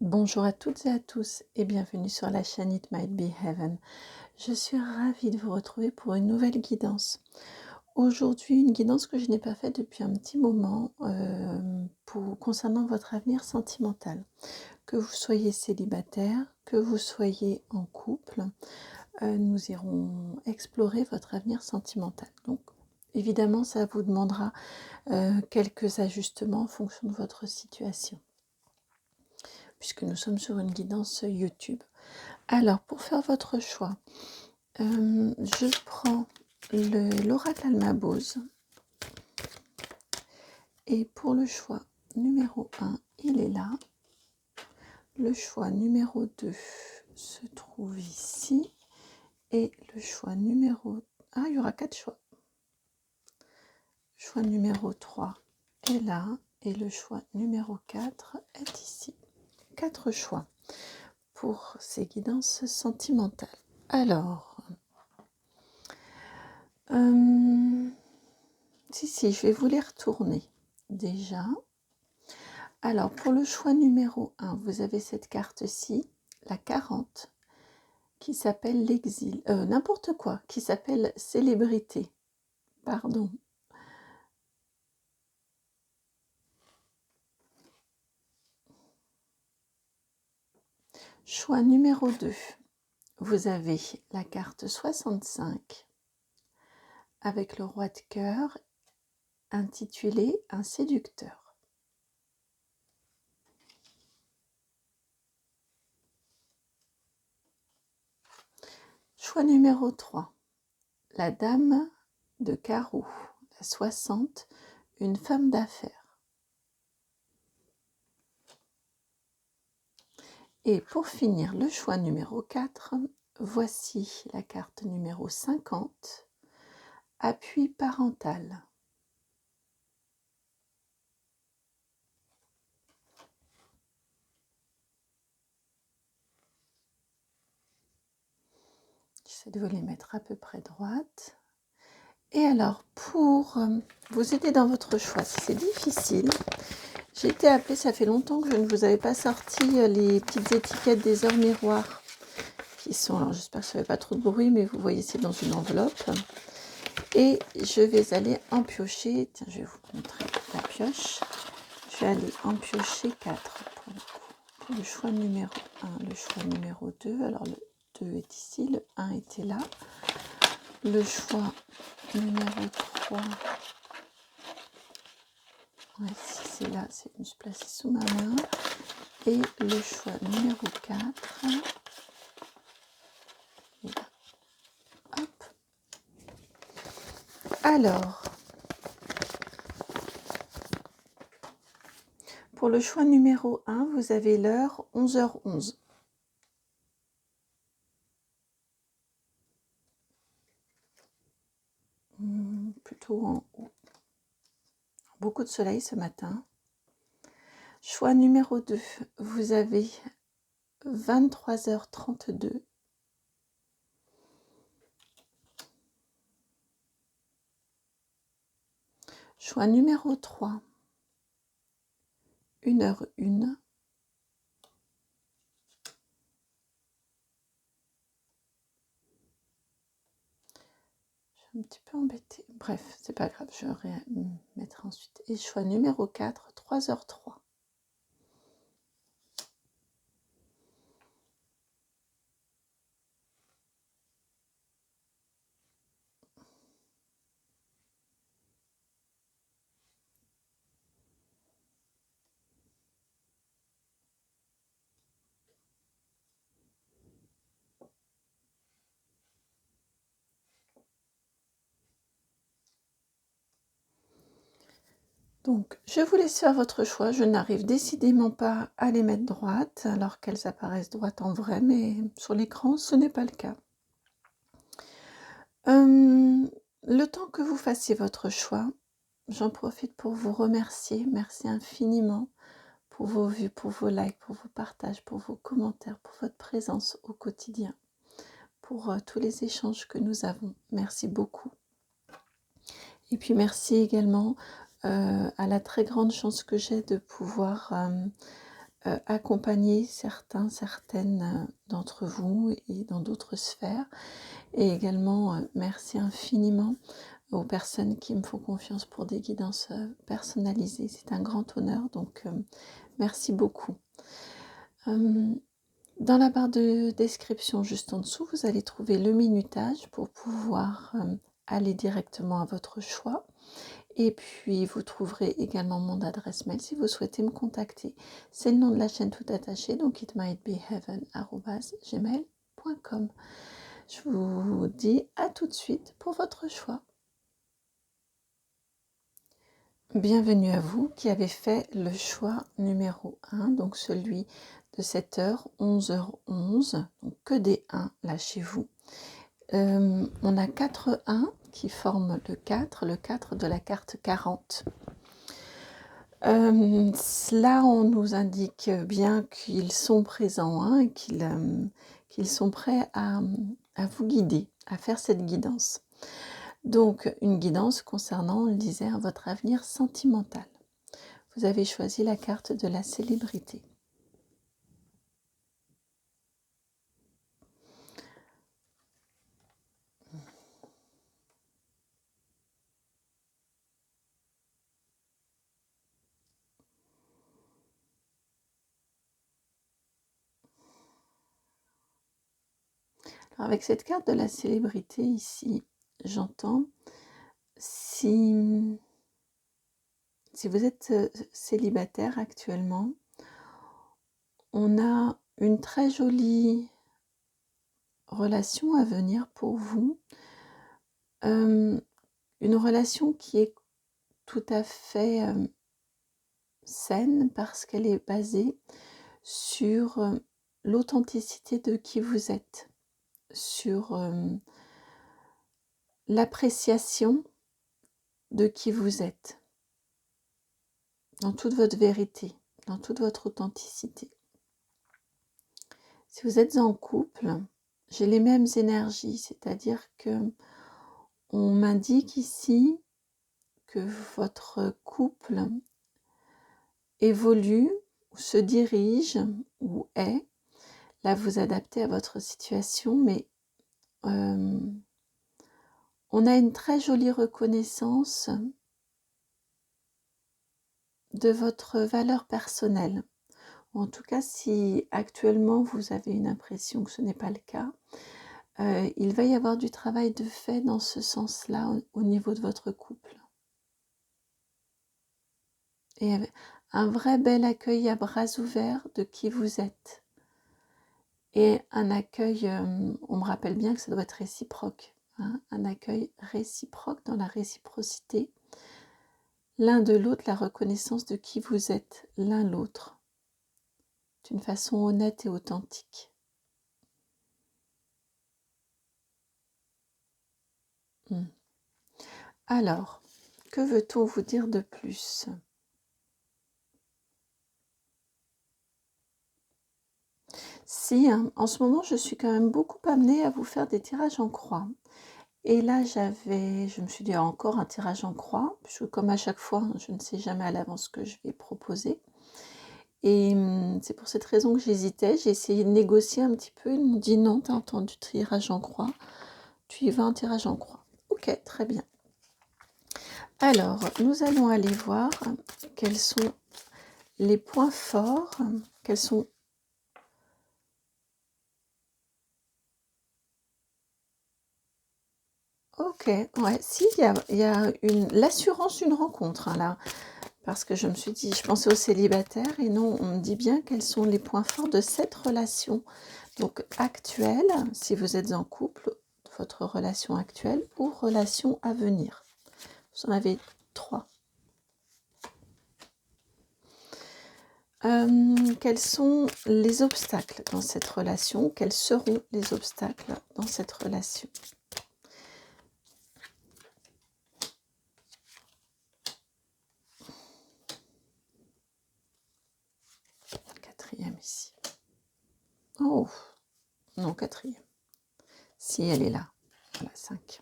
Bonjour à toutes et à tous et bienvenue sur la chaîne It Might Be Heaven. Je suis ravie de vous retrouver pour une nouvelle guidance. Aujourd'hui, une guidance que je n'ai pas faite depuis un petit moment concernant votre avenir sentimental. Que vous soyez célibataire, que vous soyez en couple, nous irons explorer votre avenir sentimental. Donc, évidemment, ça vous demandera quelques ajustements en fonction de votre situation, puisque nous sommes sur une guidance YouTube. Alors, pour faire votre choix, je prends l'oracle Almabose. Et pour le choix numéro 1, il est là. Le choix numéro 2 se trouve ici. Et le choix numéro... Ah, il y aura 4 choix. Choix numéro 3 est là. Et le choix numéro 4 est ici. 4 choix pour ces guidances sentimentales. Alors... si, je vais vous les retourner déjà. Alors, pour le choix numéro 1, vous avez cette carte-ci, la 40, qui s'appelle l'exil. N'importe quoi, qui s'appelle célébrité. Pardon. Choix numéro 2, vous avez la carte 65, avec le roi de cœur, intitulé Un séducteur. Choix numéro 3, la dame de carreau, la 60, une femme d'affaires. Et pour finir, le choix numéro 4, voici la carte numéro 50, appui parental. J'essaie de vous les mettre à peu près droites. Et alors, pour vous aider dans votre choix, si c'est difficile, j'ai été appelée, ça fait longtemps que je ne vous avais pas sorti les petites étiquettes des heures miroirs, qui sont, alors j'espère que ça ne fait pas trop de bruit, mais vous voyez, c'est dans une enveloppe. Et je vais aller en piocher, tiens, je vais vous montrer la pioche. Je vais aller en piocher 4 pour le choix numéro 1, le choix numéro 2. Alors le 2 est ici, le 1 était là. Le choix numéro 3, ouais, si c'est là, c'est venu se placer sous ma main. Et le choix numéro 4, et là. Hop. Alors, pour le choix numéro 1, vous avez l'heure 11h11. Plutôt en haut. Beaucoup de soleil ce matin. Choix numéro 2, vous avez 23h32. Choix numéro 3, 1h01. Je suis un petit peu embêtée. Bref, c'est pas grave, je mettrai ensuite. Et choix numéro 4, 3h03. Donc, je vous laisse faire votre choix. Je n'arrive décidément pas à les mettre droites, alors qu'elles apparaissent droites en vrai, mais sur l'écran, ce n'est pas le cas. Le temps que vous fassiez votre choix, j'en profite pour vous remercier. Merci infiniment pour vos vues, pour vos likes, pour vos partages, pour vos commentaires, pour votre présence au quotidien, pour tous les échanges que nous avons. Merci beaucoup. Et puis merci également à la très grande chance que j'ai de pouvoir accompagner certaines d'entre vous et dans d'autres sphères. Et également, merci infiniment aux personnes qui me font confiance pour des guidances personnalisées. C'est un grand honneur, donc merci beaucoup. Dans la barre de description juste en dessous, vous allez trouver le minutage pour pouvoir aller directement à votre choix. Et puis, vous trouverez également mon adresse mail si vous souhaitez me contacter. C'est le nom de la chaîne tout attaché, donc itmightbeheaven@gmail.com. Je vous dis à tout de suite pour votre choix. Bienvenue à vous qui avez fait le choix numéro 1, donc celui de 7h, 11h11, donc que des 1 là chez vous. On a 4 1 qui forment le 4 de la carte 40. Là, on nous indique bien qu'ils sont présents hein, et qu'ils sont prêts à vous guider, à faire cette guidance. Donc, une guidance concernant, on le disait, votre avenir sentimental. Vous avez choisi la carte de la célébrité. Alors, avec cette carte de la célébrité ici, j'entends, si vous êtes célibataire actuellement, on a une très jolie relation à venir pour vous. Une relation qui est tout à fait saine parce qu'elle est basée sur l'authenticité de qui vous êtes, sur l'appréciation de qui vous êtes, dans toute votre vérité, dans toute votre authenticité. Si vous êtes en couple, j'ai les mêmes énergies, c'est-à-dire que on m'indique ici que votre couple évolue, ou se dirige, ou est, là vous adaptez à votre situation, mais on a une très jolie reconnaissance de votre valeur personnelle. En tout cas, si actuellement vous avez une impression que ce n'est pas le cas, il va y avoir du travail de fait dans ce sens-là au niveau de votre couple. Et un vrai bel accueil à bras ouverts de qui vous êtes. Et un accueil, on me rappelle bien que ça doit être réciproque, hein, un accueil réciproque dans la réciprocité. L'un de l'autre, la reconnaissance de qui vous êtes, l'un l'autre, d'une façon honnête et authentique. Alors, que veut-on vous dire de plus ? Si, hein, en ce moment, je suis quand même beaucoup amenée à vous faire des tirages en croix. Et là, je me suis dit encore un tirage en croix, puisque comme à chaque fois, je ne sais jamais à l'avance ce que je vais proposer. Et c'est pour cette raison que j'hésitais. J'ai essayé de négocier un petit peu. Ils m'ont dit non, t'as entendu tirage en croix. Tu y vas un tirage en croix. Ok, très bien. Alors, nous allons aller voir quels sont les points forts, quels sont... Ok, ouais, si, il y a l'assurance d'une rencontre, hein, là. Parce que je me suis dit, je pensais aux célibataires et non, on me dit bien quels sont les points forts de cette relation. Donc actuelle, si vous êtes en couple, votre relation actuelle ou relation à venir. Vous en avez 3. Quels sont les obstacles dans cette relation? Quels seront les obstacles dans cette relation? Quatrième ici. Oh, non, quatrième. Si, elle est là. Voilà, 5.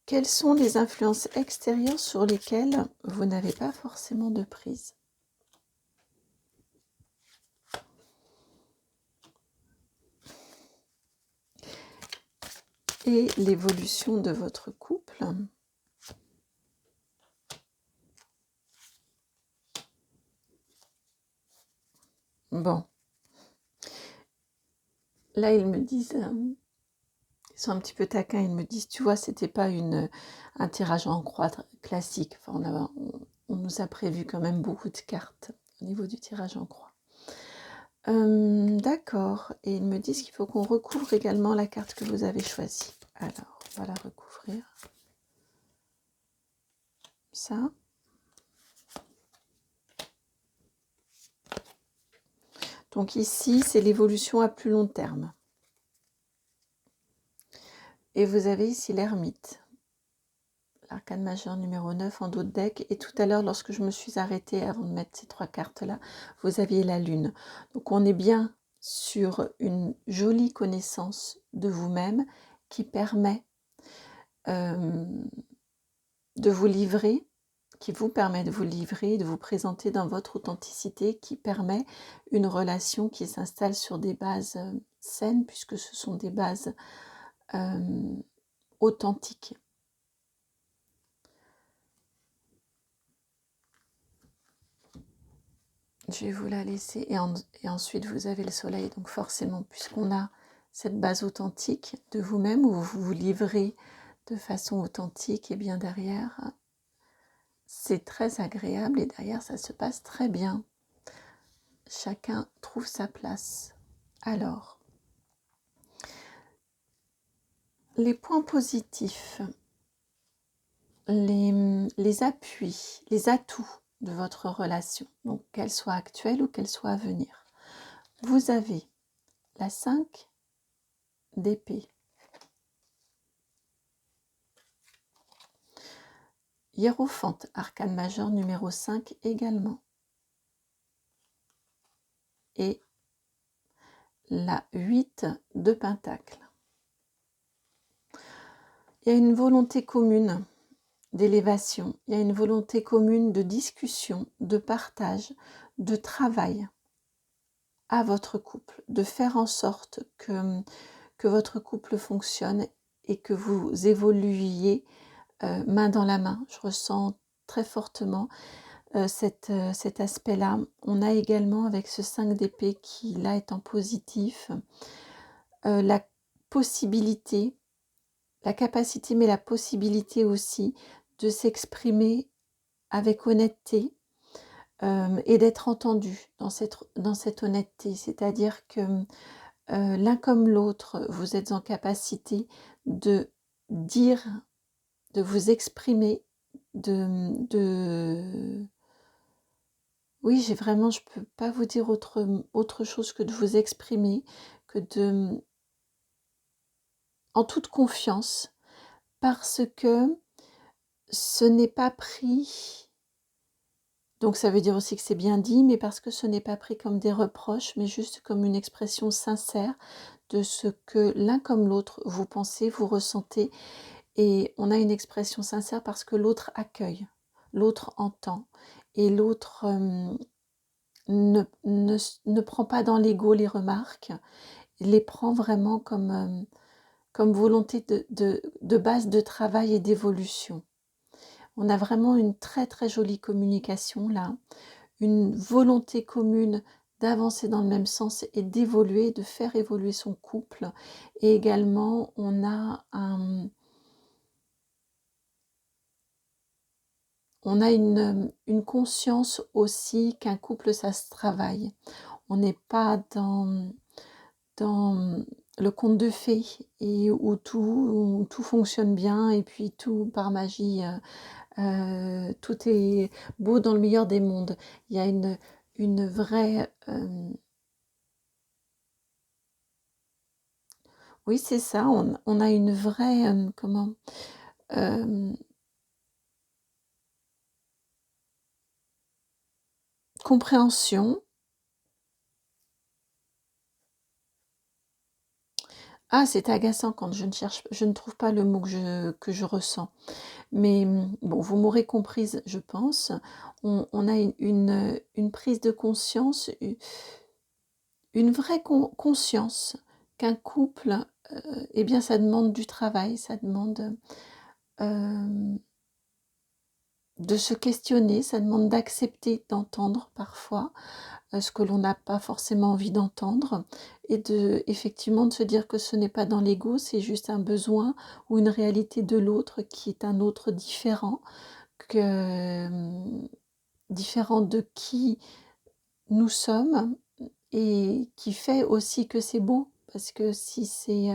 Quelles sont les influences extérieures sur lesquelles vous n'avez pas forcément de prise? et l'évolution de votre couple. Bon, là ils me disent, ils sont un petit peu taquins, ils me disent, tu vois, c'était pas un tirage en croix classique. Enfin, on nous a prévu quand même beaucoup de cartes au niveau du tirage en croix. D'accord, et ils me disent qu'il faut qu'on recouvre également la carte que vous avez choisie. Alors, on va la recouvrir. Ça. Donc ici, c'est l'évolution à plus long terme. Et vous avez ici l'ermite. L'arcane majeur numéro 9 en dos de deck. Et tout à l'heure, lorsque je me suis arrêtée avant de mettre ces 3 cartes-là, vous aviez la lune. Donc on est bien sur une jolie connaissance de vous-même qui permet de vous livrer, qui vous permet de vous livrer, de vous présenter dans votre authenticité, qui permet une relation qui s'installe sur des bases saines, puisque ce sont des bases authentiques. Je vais vous la laisser et ensuite vous avez le soleil, donc forcément puisqu'on a cette base authentique de vous-même où vous vous livrez de façon authentique, et bien derrière c'est très agréable et derrière ça se passe très bien. Chacun trouve sa place. Alors, les points positifs, les appuis, les atouts de votre relation, donc qu'elle soit actuelle ou qu'elle soit à venir. Vous avez la 5 d'épée, Hiérophante, arcane majeur numéro 5 également, et la 8 de pentacle. Il y a une volonté commune d'élévation, il y a une volonté commune de discussion, de partage, de travail à votre couple, de faire en sorte que votre couple fonctionne et que vous évoluiez main dans la main. Je ressens très fortement cet aspect-là. On a également avec ce 5 d'épée qui là est en positif, la possibilité, la capacité mais la possibilité aussi de s'exprimer avec honnêteté et d'être entendu dans cette honnêteté. C'est-à-dire que l'un comme l'autre, vous êtes en capacité de dire, de vous exprimer, oui, je peux pas vous dire autre chose que de vous exprimer, que en toute confiance, parce que ce n'est pas pris, donc ça veut dire aussi que c'est bien dit, mais parce que ce n'est pas pris comme des reproches, mais juste comme une expression sincère de ce que l'un comme l'autre vous pensez, vous ressentez, et on a une expression sincère parce que l'autre accueille, l'autre entend, et l'autre ne prend pas dans l'ego les remarques, les prend vraiment comme volonté de base de travail et d'évolution. On a vraiment une très très jolie communication là, une volonté commune d'avancer dans le même sens et d'évoluer, de faire évoluer son couple. Et également, on a une conscience aussi qu'un couple, ça se travaille. On n'est pas dans le conte de fées et où tout fonctionne bien et puis tout par magie, tout est beau dans le meilleur des mondes. Il y a une vraie... oui, c'est ça, on a une vraie... compréhension. Ah, c'est agaçant quand je ne trouve pas le mot que je ressens. Mais bon, vous m'aurez comprise, je pense. On a une prise de conscience, une vraie conscience qu'un couple eh bien ça demande du travail, ça demande de se questionner, ça demande d'accepter d'entendre parfois ce que l'on n'a pas forcément envie d'entendre, et effectivement de se dire que ce n'est pas dans l'ego, c'est juste un besoin ou une réalité de l'autre qui est un autre différent, différent de qui nous sommes, et qui fait aussi que c'est beau, parce que si c'est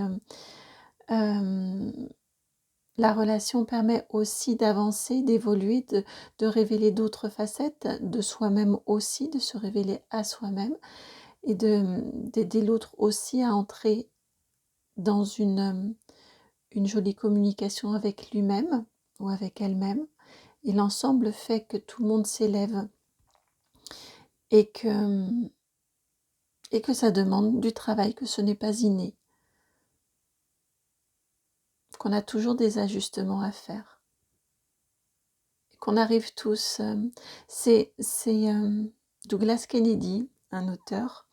la relation permet aussi d'avancer, d'évoluer, de révéler d'autres facettes de soi-même aussi, de se révéler à soi-même, et d'aider l'autre aussi à entrer dans une jolie communication avec lui-même ou avec elle-même. Et l'ensemble fait que tout le monde s'élève, et que ça demande du travail, que ce n'est pas inné, qu'on a toujours des ajustements à faire, qu'on arrive tous. C'est Douglas Kennedy, un auteur,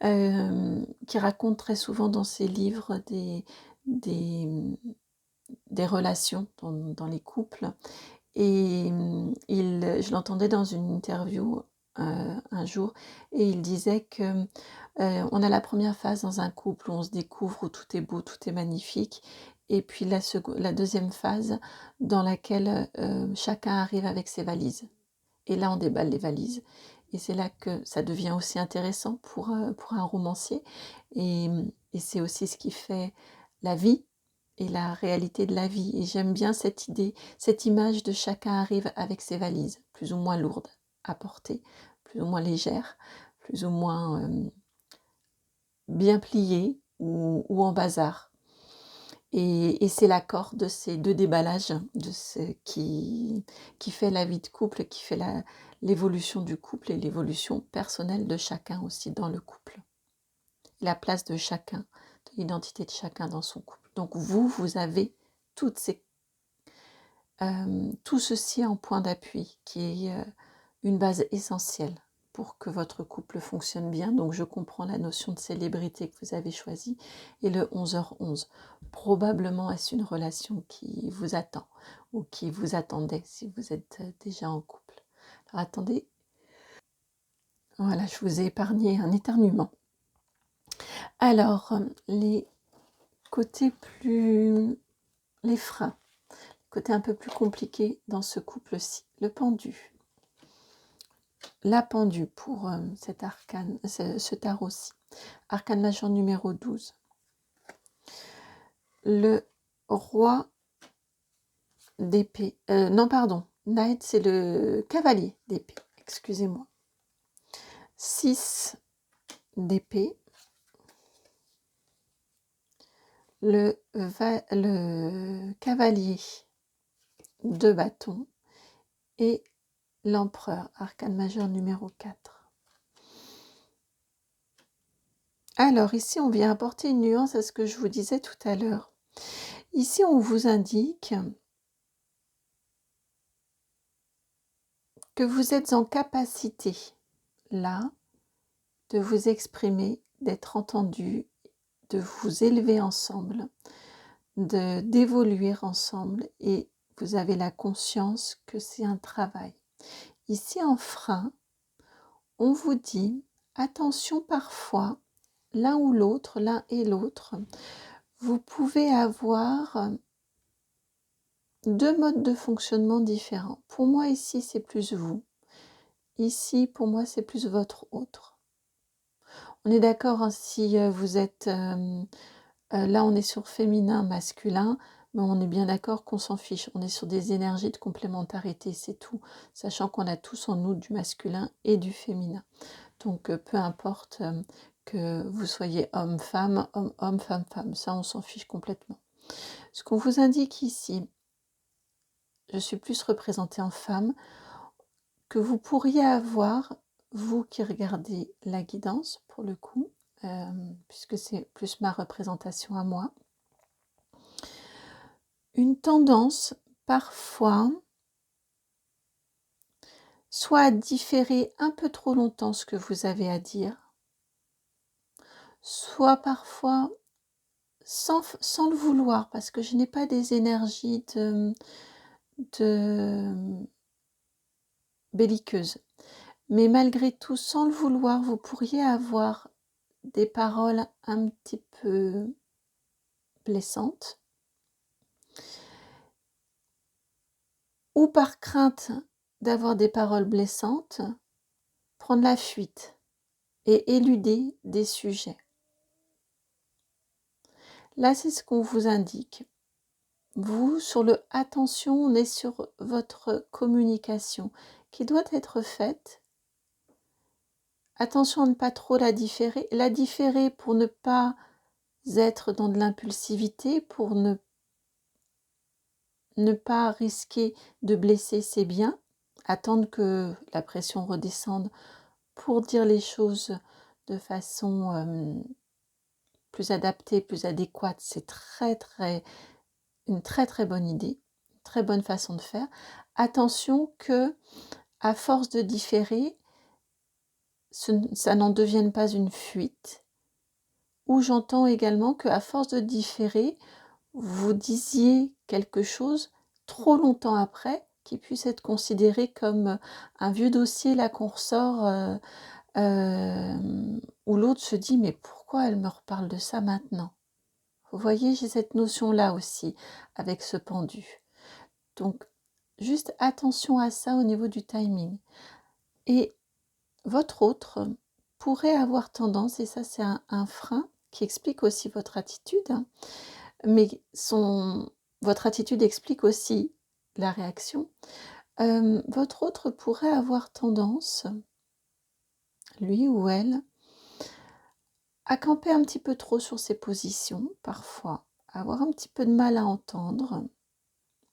qui raconte très souvent dans ses livres des, des relations dans les couples. Et je l'entendais dans une interview un jour, et il disait que on a la première phase dans un couple où on se découvre, où tout est beau, tout est magnifique, et puis la deuxième phase dans laquelle chacun arrive avec ses valises. Et là, on déballe les valises. Et c'est là que ça devient aussi intéressant pour un romancier. Et, et c'est aussi ce qui fait la vie et la réalité de la vie. Et j'aime bien cette idée, cette image de chacun arrive avec ses valises, plus ou moins lourdes à porter, plus ou moins légères, plus ou moins bien pliées ou en bazar. Et c'est l'accord de ces deux déballages qui fait la vie de couple, qui fait l'évolution du couple et l'évolution personnelle de chacun aussi dans le couple. La place de chacun, de l'identité de chacun dans son couple. Donc vous avez tout ceci en point d'appui, qui est une base essentielle pour que votre couple fonctionne bien. Donc je comprends la notion de célébrité que vous avez choisie, et le 11h11. Probablement est-ce une relation qui vous attend, ou qui vous attendait si vous êtes déjà en couple. Alors attendez, voilà, je vous ai épargné un éternuement. Alors, les côtés les freins, côté un peu plus compliqué dans ce couple-ci, le pendu. La pendue pour cet arcane, ce tarot-ci. Arcane majeur numéro 12. Le roi d'épée. Non, pardon. Knight, c'est le cavalier d'épée. Excusez-moi. 6 d'épée. Le cavalier de bâton. Et l'empereur, arcane majeur numéro 4. Alors ici, on vient apporter une nuance à ce que je vous disais tout à l'heure. Ici, on vous indique que vous êtes en capacité, là, de vous exprimer, d'être entendu, de vous élever ensemble, d'évoluer ensemble, et vous avez la conscience que c'est un travail. Ici, en frein, on vous dit, attention, parfois, l'un ou l'autre, l'un et l'autre, vous pouvez avoir deux modes de fonctionnement différents. Pour moi, ici, c'est plus vous. Ici, pour moi, c'est plus votre autre. On est d'accord, hein, si vous êtes... là, on est sur féminin, masculin, mais on est bien d'accord qu'on s'en fiche. On est sur des énergies de complémentarité, c'est tout. Sachant qu'on a tous en nous du masculin et du féminin. Donc, peu importe que vous soyez homme-femme, homme-homme, femme-femme. Ça, on s'en fiche complètement. Ce qu'on vous indique ici, je suis plus représentée en femme, que vous pourriez avoir, vous qui regardez la guidance, pour le coup, puisque c'est plus ma représentation à moi, une tendance parfois soit à différer un peu trop longtemps ce que vous avez à dire, soit parfois sans le vouloir, parce que je n'ai pas des énergies de belliqueuse. Mais malgré tout, sans le vouloir, vous pourriez avoir des paroles un petit peu blessantes, ou par crainte d'avoir des paroles blessantes, prendre la fuite et éluder des sujets. Là, c'est ce qu'on vous indique. Vous, sur le attention, on est sur votre communication qui doit être faite. Attention à ne pas trop la différer. La différer pour ne pas être dans de l'impulsivité, pour ne pas risquer de blesser ses biens. Attendre que la pression redescende pour dire les choses de façon plus adaptée, plus adéquate. C'est une très très bonne idée, une très bonne façon de faire. Attention que, à force de différer, ça n'en devienne pas une fuite. Ou j'entends également qu'à force de différer, vous disiez quelque chose trop longtemps après qui puisse être considéré comme un vieux dossier là qu'on ressort où l'autre se dit mais pourquoi elle me reparle de ça maintenant? Vous voyez, j'ai cette notion-là aussi avec ce pendu. Donc, juste attention à ça au niveau du timing. Et votre autre pourrait avoir tendance, et ça c'est un frein qui explique aussi votre attitude, hein, mais votre attitude explique aussi la réaction. Votre autre pourrait avoir tendance, lui ou elle, à camper un petit peu trop sur ses positions, parfois, à avoir un petit peu de mal à entendre,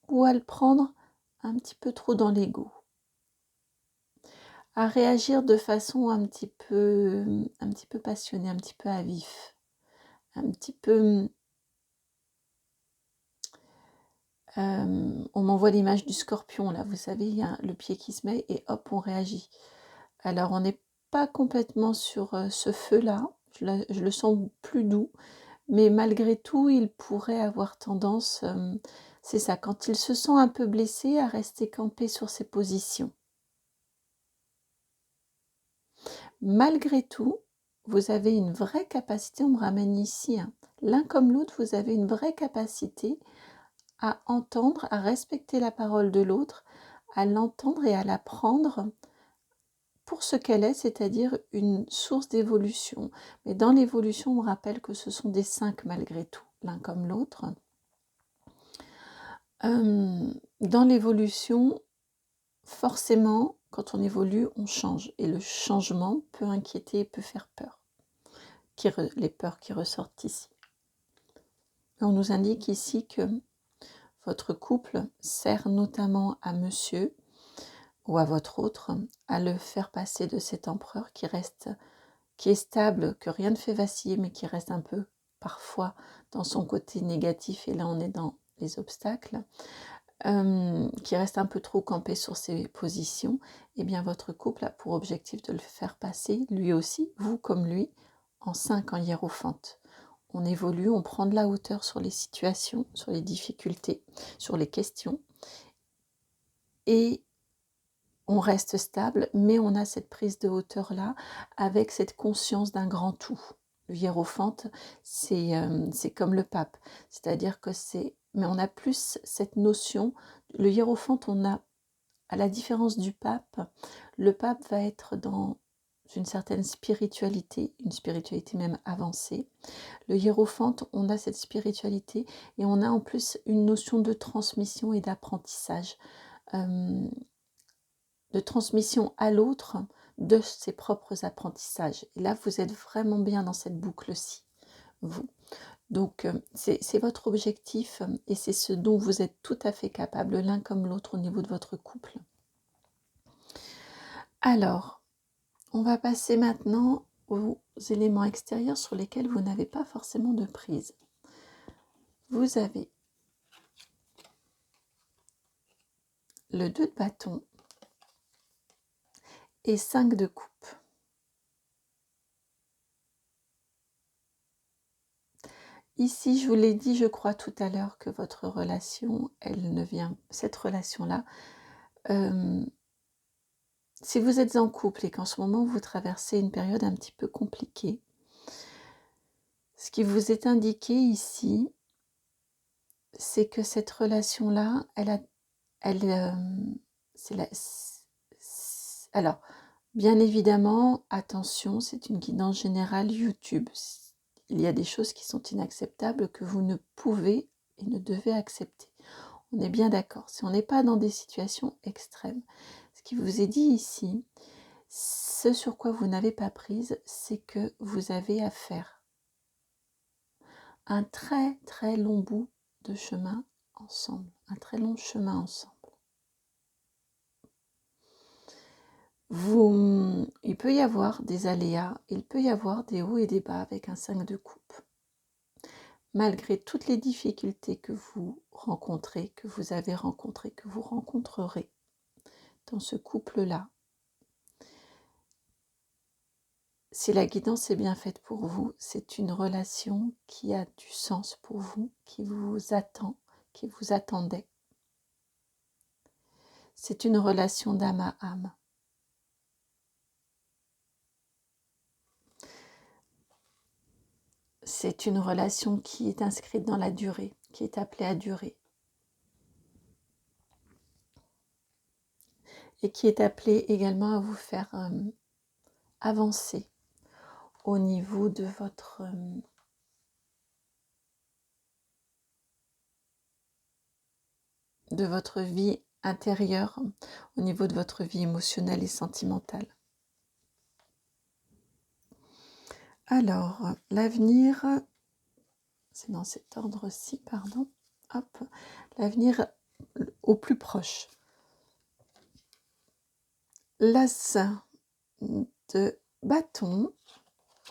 ou à le prendre un petit peu trop dans l'ego, à réagir de façon un petit peu passionnée, un petit peu à vif, un petit peu... on m'envoie l'image du scorpion, là, vous savez, il y a le pied qui se met et hop, on réagit. Alors, on n'est pas complètement sur ce feu-là, je le sens plus doux, mais malgré tout, il pourrait avoir tendance, c'est ça, quand il se sent un peu blessé, à rester campé sur ses positions. Malgré tout, vous avez une vraie capacité, on me ramène ici, hein, l'un comme l'autre, vous avez une vraie capacité à entendre, à respecter la parole de l'autre, à l'entendre et à la prendre pour ce qu'elle est, c'est-à-dire une source d'évolution. Mais dans l'évolution, on me rappelle que ce sont des 5 malgré tout, l'un comme l'autre. Dans l'évolution, forcément, quand on évolue, on change. Et le changement peut inquiéter, peut faire peur. Les peurs qui ressortent ici. Et on nous indique ici que votre couple sert notamment à monsieur ou à votre autre à le faire passer de cet empereur qui est stable, que rien ne fait vaciller, mais qui reste un peu parfois dans son côté négatif, et là on est dans les obstacles, qui reste un peu trop campé sur ses positions, et bien votre couple a pour objectif de le faire passer, lui aussi, vous comme lui, en 5 en hiérophante. On évolue, on prend de la hauteur sur les situations, sur les difficultés, sur les questions, et on reste stable, mais on a cette prise de hauteur-là, avec cette conscience d'un grand tout. Le hiérophante, c'est comme le pape, c'est-à-dire que mais on a plus cette notion, le hiérophante, à la différence du pape, le pape va être dans une certaine spiritualité, une spiritualité même avancée. Le hiérophante, on a cette spiritualité, et on a en plus une notion de transmission et d'apprentissage. De transmission à l'autre de ses propres apprentissages. Et là, vous êtes vraiment bien dans cette boucle-ci, vous. Donc, c'est votre objectif et c'est ce dont vous êtes tout à fait capable, l'un comme l'autre, au niveau de votre couple. Alors, on va passer maintenant aux éléments extérieurs sur lesquels vous n'avez pas forcément de prise. Vous avez le 2 de bâton et 5 de coupe. Ici, je vous l'ai dit, je crois tout à l'heure que votre relation, elle ne vient, cette relation-là, si vous êtes en couple et qu'en ce moment vous traversez une période un petit peu compliquée, ce qui vous est indiqué ici, c'est que cette relation-là, alors, bien évidemment, attention, c'est une guidance générale YouTube. Il y a des choses qui sont inacceptables que vous ne pouvez et ne devez accepter. On est bien d'accord. Si on n'est pas dans des situations extrêmes, ce qui vous est dit ici, ce sur quoi vous n'avez pas prise, c'est que vous avez à faire un très très long bout de chemin ensemble, un très long chemin ensemble. Il peut y avoir des aléas, il peut y avoir des hauts et des bas avec un 5 de coupe. Malgré toutes les difficultés que vous rencontrez, que vous avez rencontrées, que vous rencontrerez dans ce couple-là, si la guidance est bien faite pour vous, c'est une relation qui a du sens pour vous, qui vous attend, qui vous attendait. C'est une relation d'âme à âme. C'est une relation qui est inscrite dans la durée, qui est appelée à durer. Et qui est appelée également à vous faire avancer au niveau de votre vie intérieure, au niveau de votre vie émotionnelle et sentimentale. Alors, l'avenir, c'est dans cet ordre-ci, pardon. Hop, l'avenir au plus proche. L'as de bâton,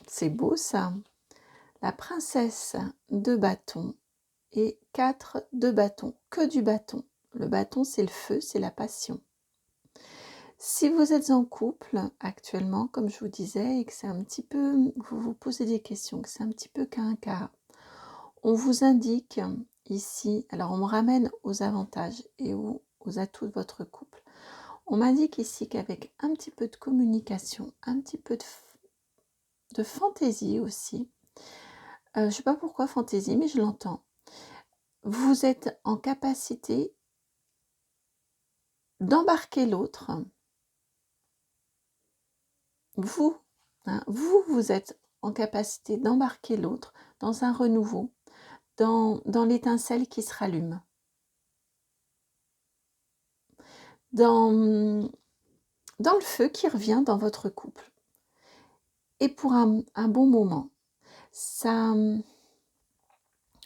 c'est beau ça. La princesse de bâton et 4 de bâton, que du bâton. Le bâton, c'est le feu, c'est la passion. Si vous êtes en couple actuellement, comme je vous disais, et que c'est un petit peu, vous vous posez des questions, que c'est un petit peu quinca, on vous indique ici, alors on me ramène aux avantages et aux atouts de votre couple. On m'indique ici qu'avec un petit peu de communication, un petit peu de fantaisie aussi, je ne sais pas pourquoi fantaisie, mais je l'entends, vous êtes en capacité d'embarquer l'autre. Vous, vous êtes en capacité d'embarquer l'autre dans un renouveau, dans l'étincelle qui se rallume, dans le feu qui revient dans votre couple. Et pour un bon moment, ça,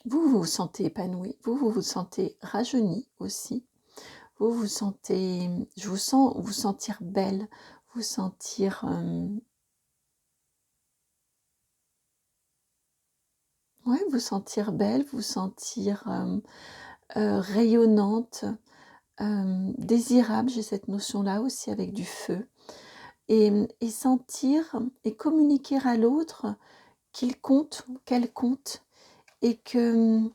vous vous sentez épanoui, vous vous sentez rajeuni aussi, vous vous sentez, je vous sens vous sentir belle, vous sentir vous sentir belle, vous sentir rayonnante, désirable, j'ai cette notion-là aussi avec du feu, et sentir et communiquer à l'autre qu'il compte, qu'elle compte, et que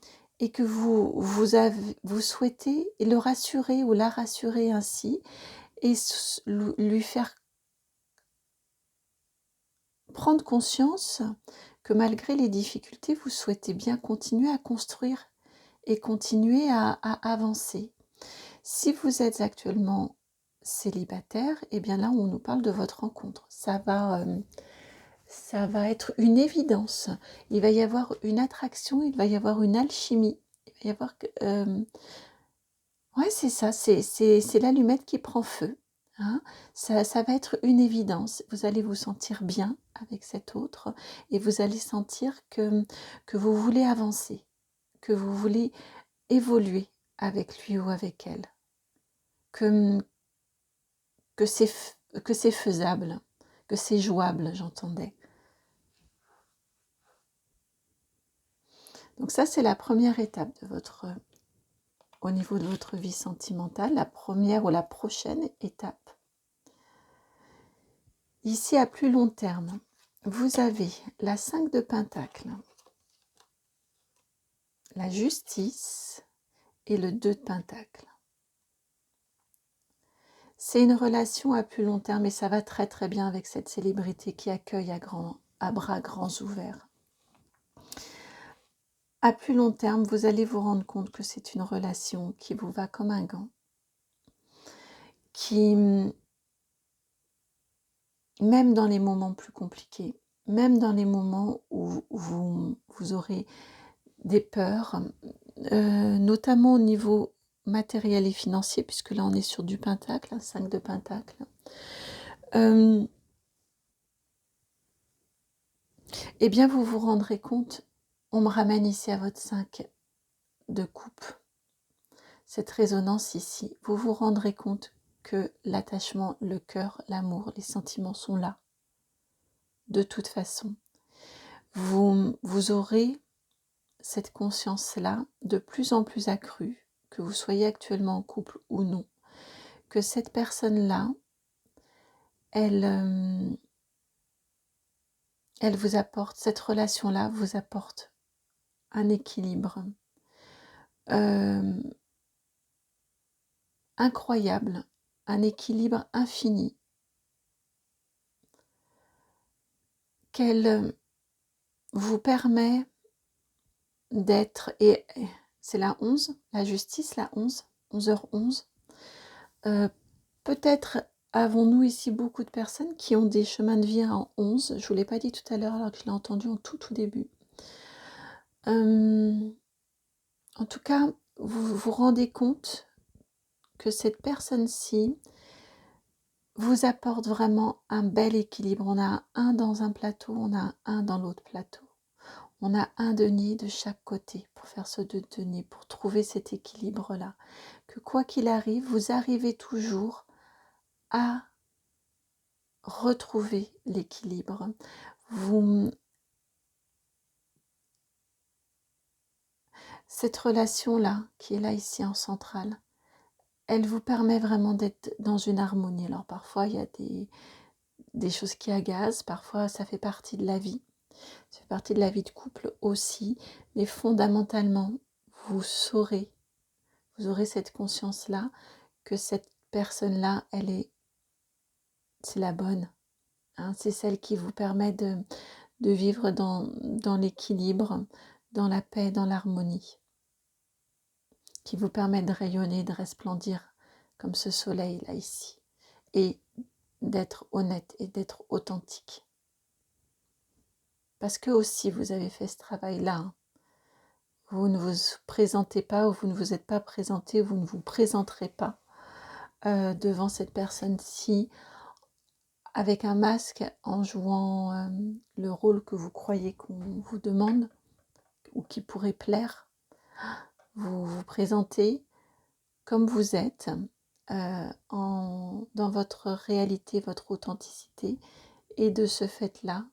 vous souhaitez le rassurer ou la rassurer ainsi, et lui faire prendre conscience que malgré les difficultés, vous souhaitez bien continuer à construire et continuer à avancer. Si vous êtes actuellement célibataire, eh bien là, on nous parle de votre rencontre. Ça va être une évidence. Il va y avoir une attraction, il va y avoir une alchimie. Il va y avoir ouais, c'est ça, c'est l'allumette qui prend feu. Hein. Ça va être une évidence. Vous allez vous sentir bien avec cet autre et vous allez sentir que vous voulez avancer, que vous voulez évoluer avec lui ou avec elle, que c'est faisable, que c'est jouable, j'entendais. Donc ça, c'est la première étape au niveau de votre vie sentimentale, la première ou la prochaine étape. Ici, à plus long terme, vous avez la 5 de Pentacle, la justice et le 2 de Pentacle. C'est une relation à plus long terme et ça va très très bien avec cette célébrité qui accueille à bras grands ouverts. À plus long terme, vous allez vous rendre compte que c'est une relation qui vous va comme un gant, qui, même dans les moments plus compliqués, même dans les moments où vous aurez des peurs, notamment au niveau matériel et financier, puisque là on est sur du pentacle, 5 de pentacle. Eh bien vous vous rendrez compte, on me ramène ici à votre 5 de coupe, cette résonance ici, vous vous rendrez compte que l'attachement, le cœur, l'amour, les sentiments sont là, de toute façon. Vous aurez cette conscience-là de plus en plus accrue, que vous soyez actuellement en couple ou non, que cette personne-là, elle vous apporte, cette relation-là vous apporte un équilibre incroyable, un équilibre infini, qu'elle vous permet d'être, et c'est la 11, la justice, la 11, 11h11. Peut-être avons-nous ici beaucoup de personnes qui ont des chemins de vie en 11, je ne vous l'ai pas dit tout à l'heure alors que je l'ai entendu en tout début. En tout cas, vous vous rendez compte que cette personne-ci vous apporte vraiment un bel équilibre. On a un dans un plateau, on a un dans l'autre plateau. On a un denier de chaque côté pour faire ce 2 deniers, pour trouver cet équilibre-là. Que quoi qu'il arrive, vous arrivez toujours à retrouver l'équilibre. Cette relation-là, qui est là ici en centrale, elle vous permet vraiment d'être dans une harmonie. Alors parfois, il y a des choses qui agacent, parfois ça fait partie de la vie. Ça fait partie de la vie de couple aussi, mais fondamentalement, vous aurez cette conscience-là, que cette personne-là, c'est la bonne. Hein, c'est celle qui vous permet de vivre dans l'équilibre, dans la paix, dans l'harmonie, qui vous permet de rayonner, de resplendir comme ce soleil là ici, et d'être honnête et d'être authentique. Parce que aussi vous avez fait ce travail-là. Hein. Vous ne vous présentez pas, ou vous ne vous êtes pas présenté, vous ne vous présenterez pas devant cette personne-ci avec un masque, en jouant le rôle que vous croyez qu'on vous demande ou qui pourrait plaire. Vous vous présentez comme vous êtes, dans votre réalité, votre authenticité, et de ce fait-là,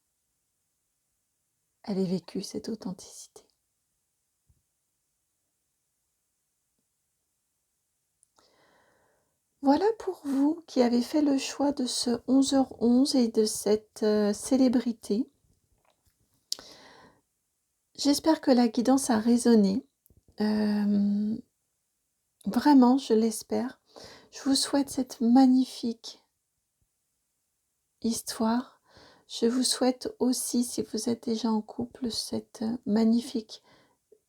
elle est vécue, cette authenticité. Voilà pour vous qui avez fait le choix de ce 11h11 et de cette célébrité. J'espère que la guidance a résonné. Vraiment, je l'espère. Je vous souhaite cette magnifique histoire. Je vous souhaite aussi, si vous êtes déjà en couple, cette magnifique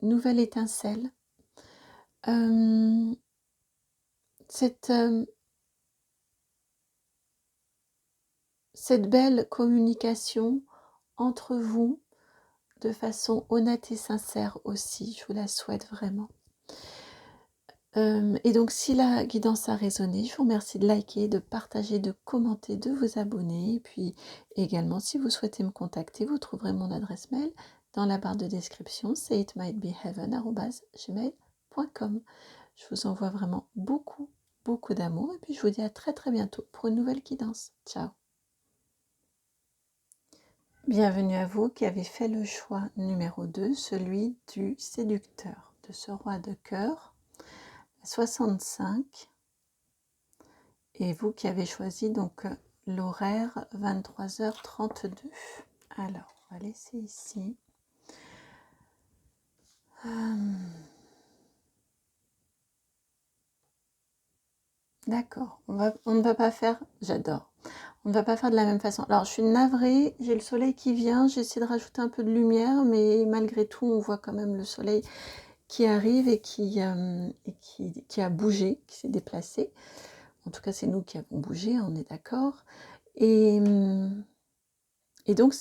nouvelle étincelle. Cette belle communication entre vous de façon honnête et sincère aussi. Je vous la souhaite vraiment. Et donc, si la guidance a résonné, je vous remercie de liker, de partager, de commenter, de vous abonner. Et puis également, si vous souhaitez me contacter, vous trouverez mon adresse mail dans la barre de description, sayitmightbeheaven@gmail.com. Je vous envoie vraiment beaucoup, beaucoup d'amour. Et puis, je vous dis à très très bientôt pour une nouvelle guidance. Ciao. Bienvenue à vous qui avez fait le choix numéro 2, celui du séducteur, de ce roi de cœur. 65, et vous qui avez choisi donc l'horaire 23h32. Alors, on va laisser ici. D'accord, on ne va pas faire, j'adore, on ne va pas faire de la même façon. Alors je suis navrée, j'ai le soleil qui vient, j'essaie de rajouter un peu de lumière, mais malgré tout on voit quand même le soleil qui arrive et qui a bougé, qui s'est déplacé. En tout cas c'est nous qui avons bougé, on est d'accord. Et donc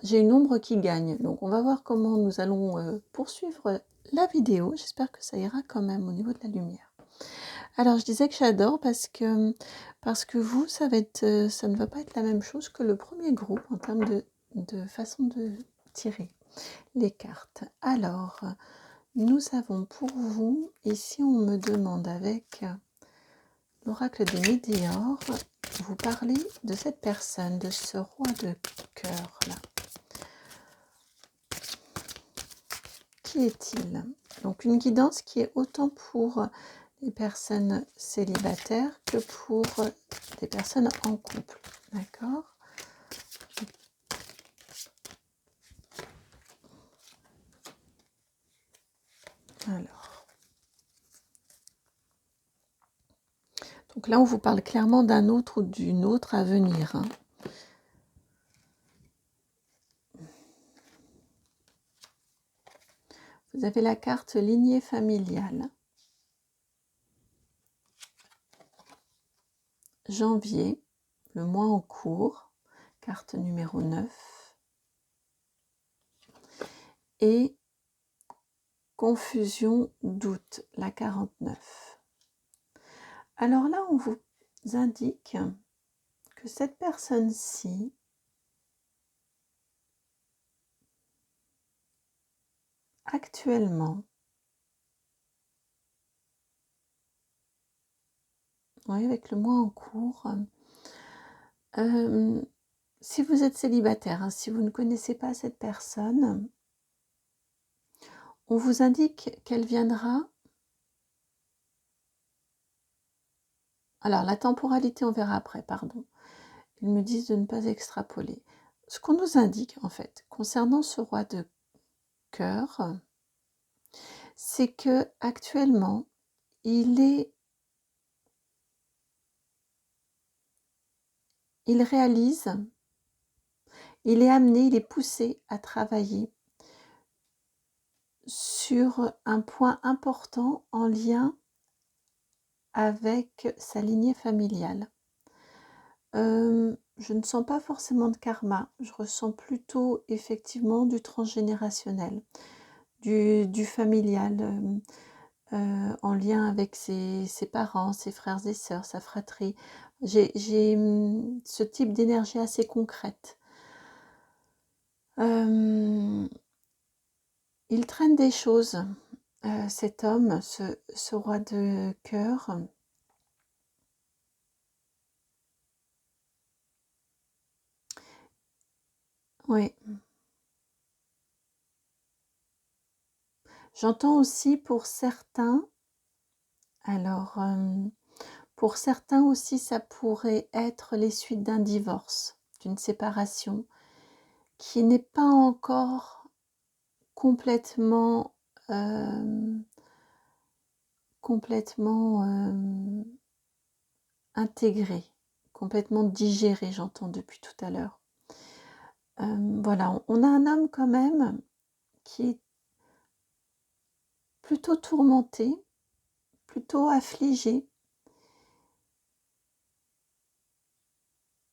j'ai une ombre qui gagne. Donc on va voir comment nous allons poursuivre la vidéo. J'espère que ça ira quand même au niveau de la lumière. Alors je disais que j'adore parce que vous, ça ne va pas être la même chose que le premier groupe en termes de façon de tirer les cartes. Alors, nous avons pour vous, ici on me demande avec l'oracle des météores, vous parlez de cette personne, de ce roi de cœur là. Qui est-il? Donc une guidance qui est autant pour les personnes célibataires que pour des personnes en couple. D'accord? Alors. Donc là, on vous parle clairement d'un autre ou d'une autre à venir. Hein. Vous avez la carte lignée familiale. Janvier, le mois en cours, carte numéro 9. Et confusion d'août, la 49. Alors là, on vous indique que cette personne-ci actuellement, oui, avec le mois en cours, si vous êtes célibataire, hein, si vous ne connaissez pas cette personne, on vous indique qu'elle viendra. Alors, la temporalité, on verra après, pardon. Ils me disent de ne pas extrapoler. Ce qu'on nous indique, en fait, concernant ce roi de cœur, c'est que actuellement, il réalise, il est amené, il est poussé à travailler sur un point important en lien avec sa lignée familiale. Je ne sens pas forcément de karma, je ressens plutôt effectivement du transgénérationnel, du familial, en lien avec ses parents, ses frères et sœurs, sa fratrie. J'ai ce type d'énergie assez concrète. Il traîne des choses, cet homme, ce roi de cœur. Oui. J'entends aussi pour certains, alors pour certains aussi ça pourrait être les suites d'un divorce, d'une séparation, qui n'est pas encore complètement intégré, complètement digéré, j'entends depuis tout à l'heure. Voilà, on a un homme quand même qui est plutôt tourmenté, plutôt affligé,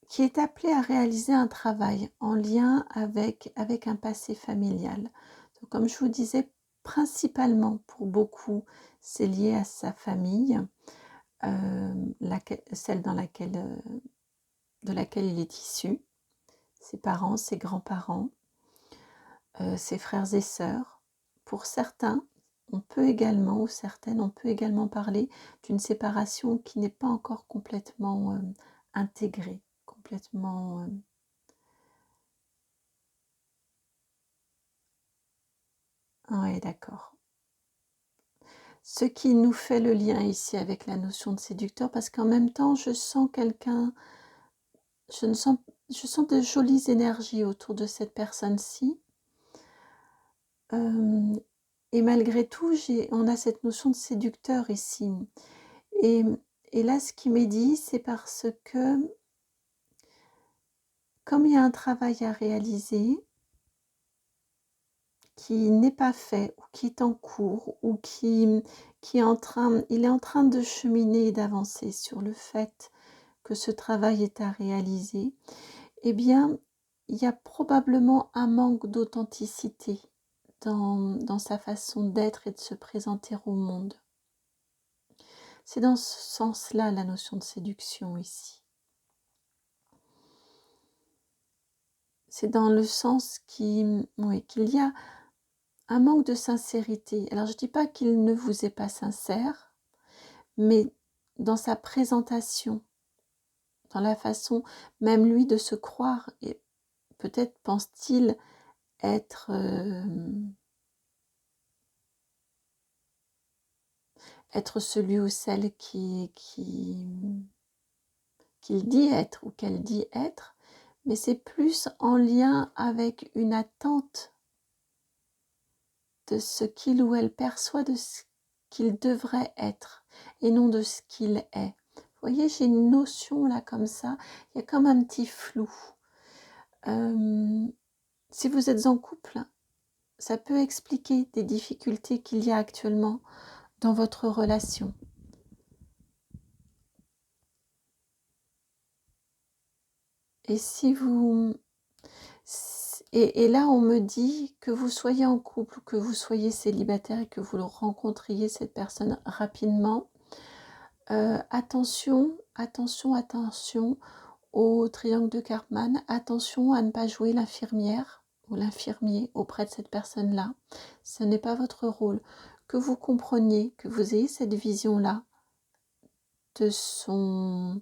qui est appelé à réaliser un travail en lien avec un passé familial. Donc, comme je vous disais, principalement pour beaucoup, c'est lié à sa famille, celle de laquelle il est issu, ses parents, ses grands-parents, ses frères et sœurs. Pour certains, on peut également, ou certaines, on peut également parler d'une séparation qui n'est pas encore complètement intégrée, complètement... Oui, d'accord. Ce qui nous fait le lien ici avec la notion de séducteur, parce qu'en même temps, je sens quelqu'un, je sens de jolies énergies autour de cette personne-ci. Et malgré tout, on a cette notion de séducteur ici. Et, et là, ce qui m'est dit, c'est parce que, comme il y a un travail à réaliser, qui n'est pas fait, ou qui est en cours, ou il est en train de cheminer et d'avancer sur le fait que ce travail est à réaliser, eh bien, il y a probablement un manque d'authenticité dans sa façon d'être et de se présenter au monde. C'est dans ce sens-là la notion de séduction ici. C'est dans le sens qu'il y a un manque de sincérité. Alors je ne dis pas qu'il ne vous est pas sincère, mais dans sa présentation, dans la façon même lui de se croire, et peut-être pense-t-il être celui ou celle qu'il dit être ou qu'elle dit être, mais c'est plus en lien avec une attente de ce qu'il ou elle perçoit de ce qu'il devrait être et non de ce qu'il est. Vous voyez, j'ai une notion là comme ça, il y a comme un petit flou. Si vous êtes en couple, ça peut expliquer des difficultés qu'il y a actuellement dans votre relation. Et si vous... Et là, on me dit que vous soyez en couple ou que vous soyez célibataire et que vous rencontriez cette personne rapidement. Attention au triangle de Karpman. Attention à ne pas jouer l'infirmière ou l'infirmier auprès de cette personne-là. Ce n'est pas votre rôle. Que vous compreniez, que vous ayez cette vision-là de son...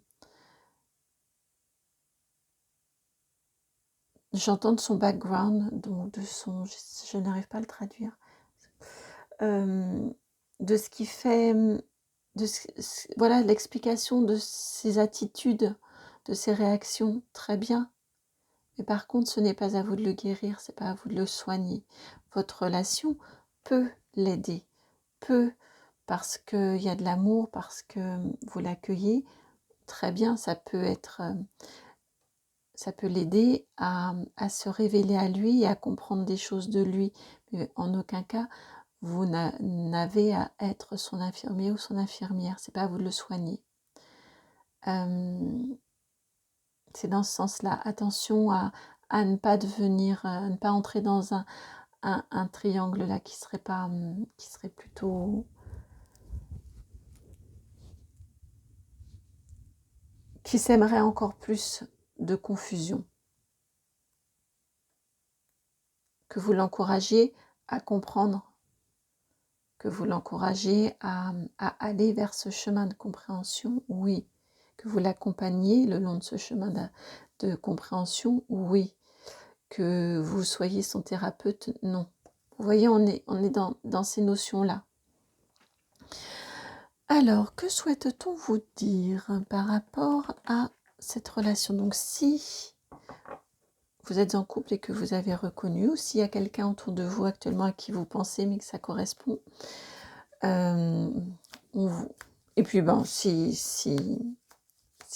J'entends de son background, donc de son... Je n'arrive pas à le traduire. De ce qui fait... voilà, l'explication de ses attitudes, de ses réactions, très bien. Mais par contre, ce n'est pas à vous de le guérir, c'est pas à vous de le soigner. Votre relation peut l'aider, parce qu'il y a de l'amour, parce que vous l'accueillez. Très bien, ça peut l'aider à se révéler à lui et à comprendre des choses de lui. Mais en aucun cas, vous n'avez à être son infirmier ou son infirmière. C'est pas à vous de le soigner. C'est dans ce sens-là. Attention à ne pas devenir, à ne pas entrer dans un triangle là qui serait plutôt... qui sèmerait encore plus de confusion. Que vous l'encouragiez à comprendre, que vous l'encouragiez à aller vers ce chemin de compréhension, oui. Que vous l'accompagniez le long de ce chemin de compréhension, oui. Que vous soyez son thérapeute, non. Vous voyez, on est dans ces notions-là. Alors, que souhaite-t-on vous dire par rapport à cette relation? Donc, si vous êtes en couple et que vous avez reconnu, ou s'il y a quelqu'un autour de vous actuellement à qui vous pensez, mais que ça correspond, et puis, si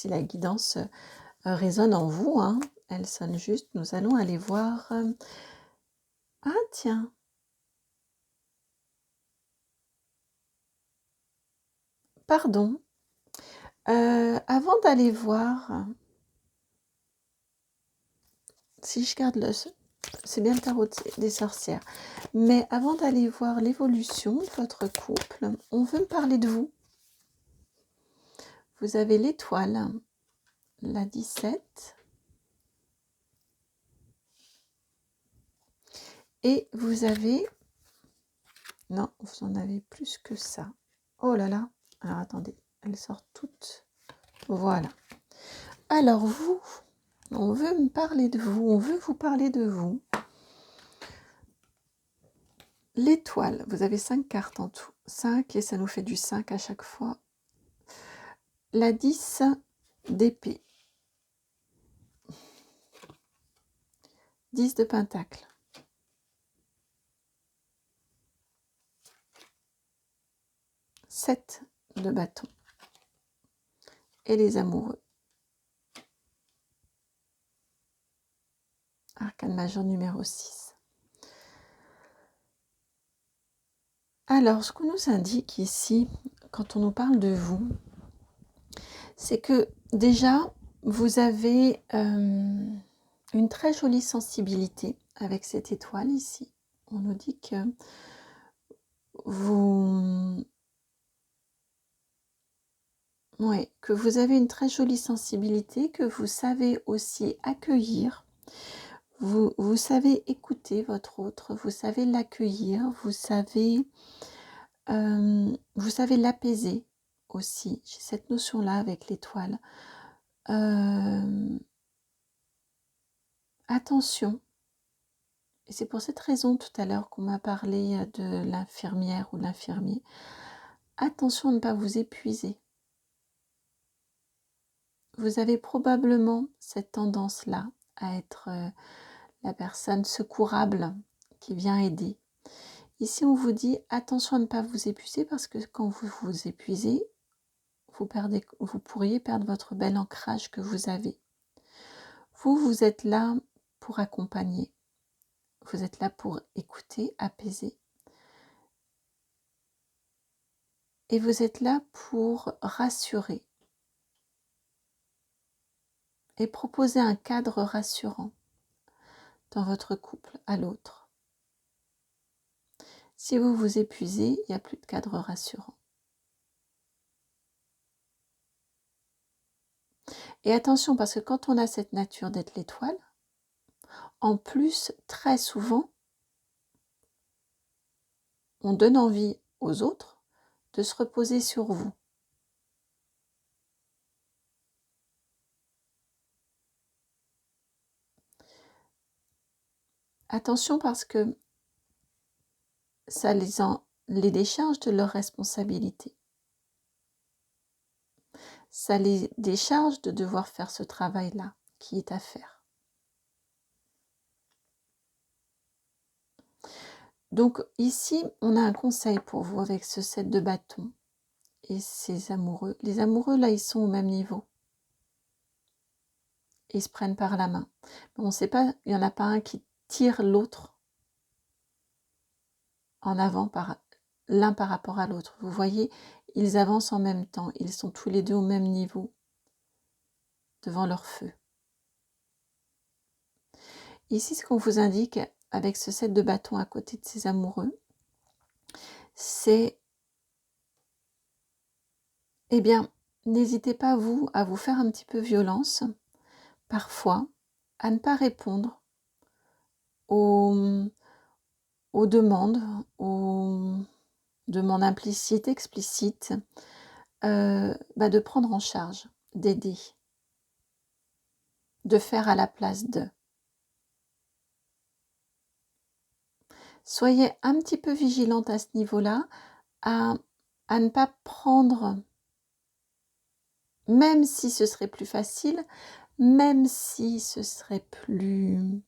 la guidance résonne en vous, hein, elle sonne juste, nous allons aller voir... Ah, tiens! Pardon. Avant d'aller voir, si je garde c'est bien le tarot des sorcières, mais avant d'aller voir l'évolution de votre couple, on veut me parler de vous. Vous avez l'étoile, la 17, et vous avez... Non, vous en avez plus que ça. Oh là là, alors attendez, elles sortent toutes. Voilà. Alors vous, on veut me parler de vous, on veut vous parler de vous. L'étoile, vous avez 5 cartes en tout. 5 et ça nous fait du 5 à chaque fois. La 10 d'épée. 10 de pentacle. 7 de bâton et les amoureux. Arcane majeur numéro 6. Alors, ce qu'on nous indique ici, quand on nous parle de vous, c'est que déjà, vous avez une très jolie sensibilité avec cette étoile ici. On nous dit que que vous avez une très jolie sensibilité, que vous savez aussi accueillir, vous savez écouter votre autre, vous savez l'accueillir, vous savez l'apaiser aussi. J'ai cette notion-là avec l'étoile. Attention, et c'est pour cette raison tout à l'heure qu'on m'a parlé de l'infirmière ou l'infirmier. Attention à ne pas vous épuiser. Vous avez probablement cette tendance-là à être la personne secourable qui vient aider. Ici, on vous dit attention à ne pas vous épuiser parce que quand vous vous épuisez, vous pourriez perdre votre bel ancrage que vous avez. Vous êtes là pour accompagner. Vous êtes là pour écouter, apaiser. Et vous êtes là pour rassurer et proposer un cadre rassurant dans votre couple à l'autre. Si vous vous épuisez, il n'y a plus de cadre rassurant. Et attention, parce que quand on a cette nature d'être l'étoile, en plus, très souvent, on donne envie aux autres de se reposer sur vous. Attention parce que ça les décharge de leurs responsabilités. Ça les décharge de devoir faire ce travail-là qui est à faire. Donc ici, on a un conseil pour vous avec ce 7 de bâton et ces amoureux. Les amoureux, là, ils sont au même niveau. Ils se prennent par la main. On ne sait pas, il n'y en a pas un qui tire l'autre en avant l'un par rapport à l'autre. Vous voyez, ils avancent en même temps. Ils sont tous les deux au même niveau devant leur feu. Ici, ce qu'on vous indique avec ce 7 de bâton à côté de ces amoureux, c'est, eh bien, n'hésitez pas, vous, à vous faire un petit peu violence, parfois, à ne pas répondre aux demandes, aux demandes implicites, explicites, de prendre en charge, d'aider, de faire à la place d'eux. Soyez un petit peu vigilante à ce niveau-là, à ne pas prendre, même si ce serait plus facile, même si ce serait plus...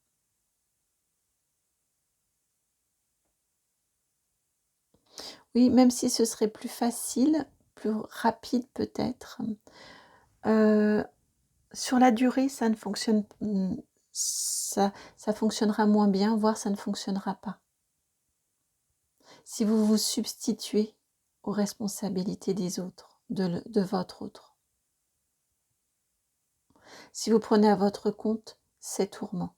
Oui, même si ce serait plus facile, plus rapide peut-être. Sur la durée, ça ne fonctionne ça fonctionnera moins bien, voire ça ne fonctionnera pas. Si vous vous substituez aux responsabilités des autres, de votre autre. Si vous prenez à votre compte ces tourments.